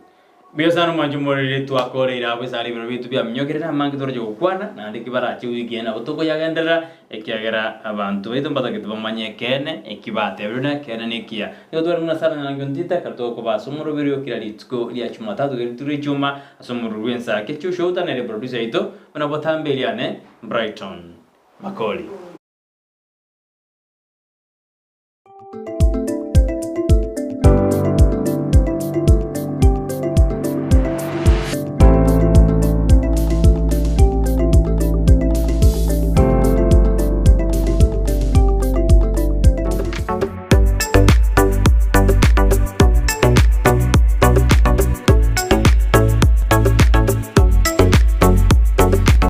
Biasana mwanju morire twakoreira abo sari bino bitu bya mnyogerera mangi toroje gukwana na ndiki barachi wigena butoko yagendera ekiagera abantu baitu mbatakete bamanye kene ekibate runa kene nekia yo twari muna sara na ngondita karto ko basumuro biro kira litsko lya chuma tatu turi chuma asumuro wensa ke chusho utanere producer ito bana botambeliane Brighton Makoli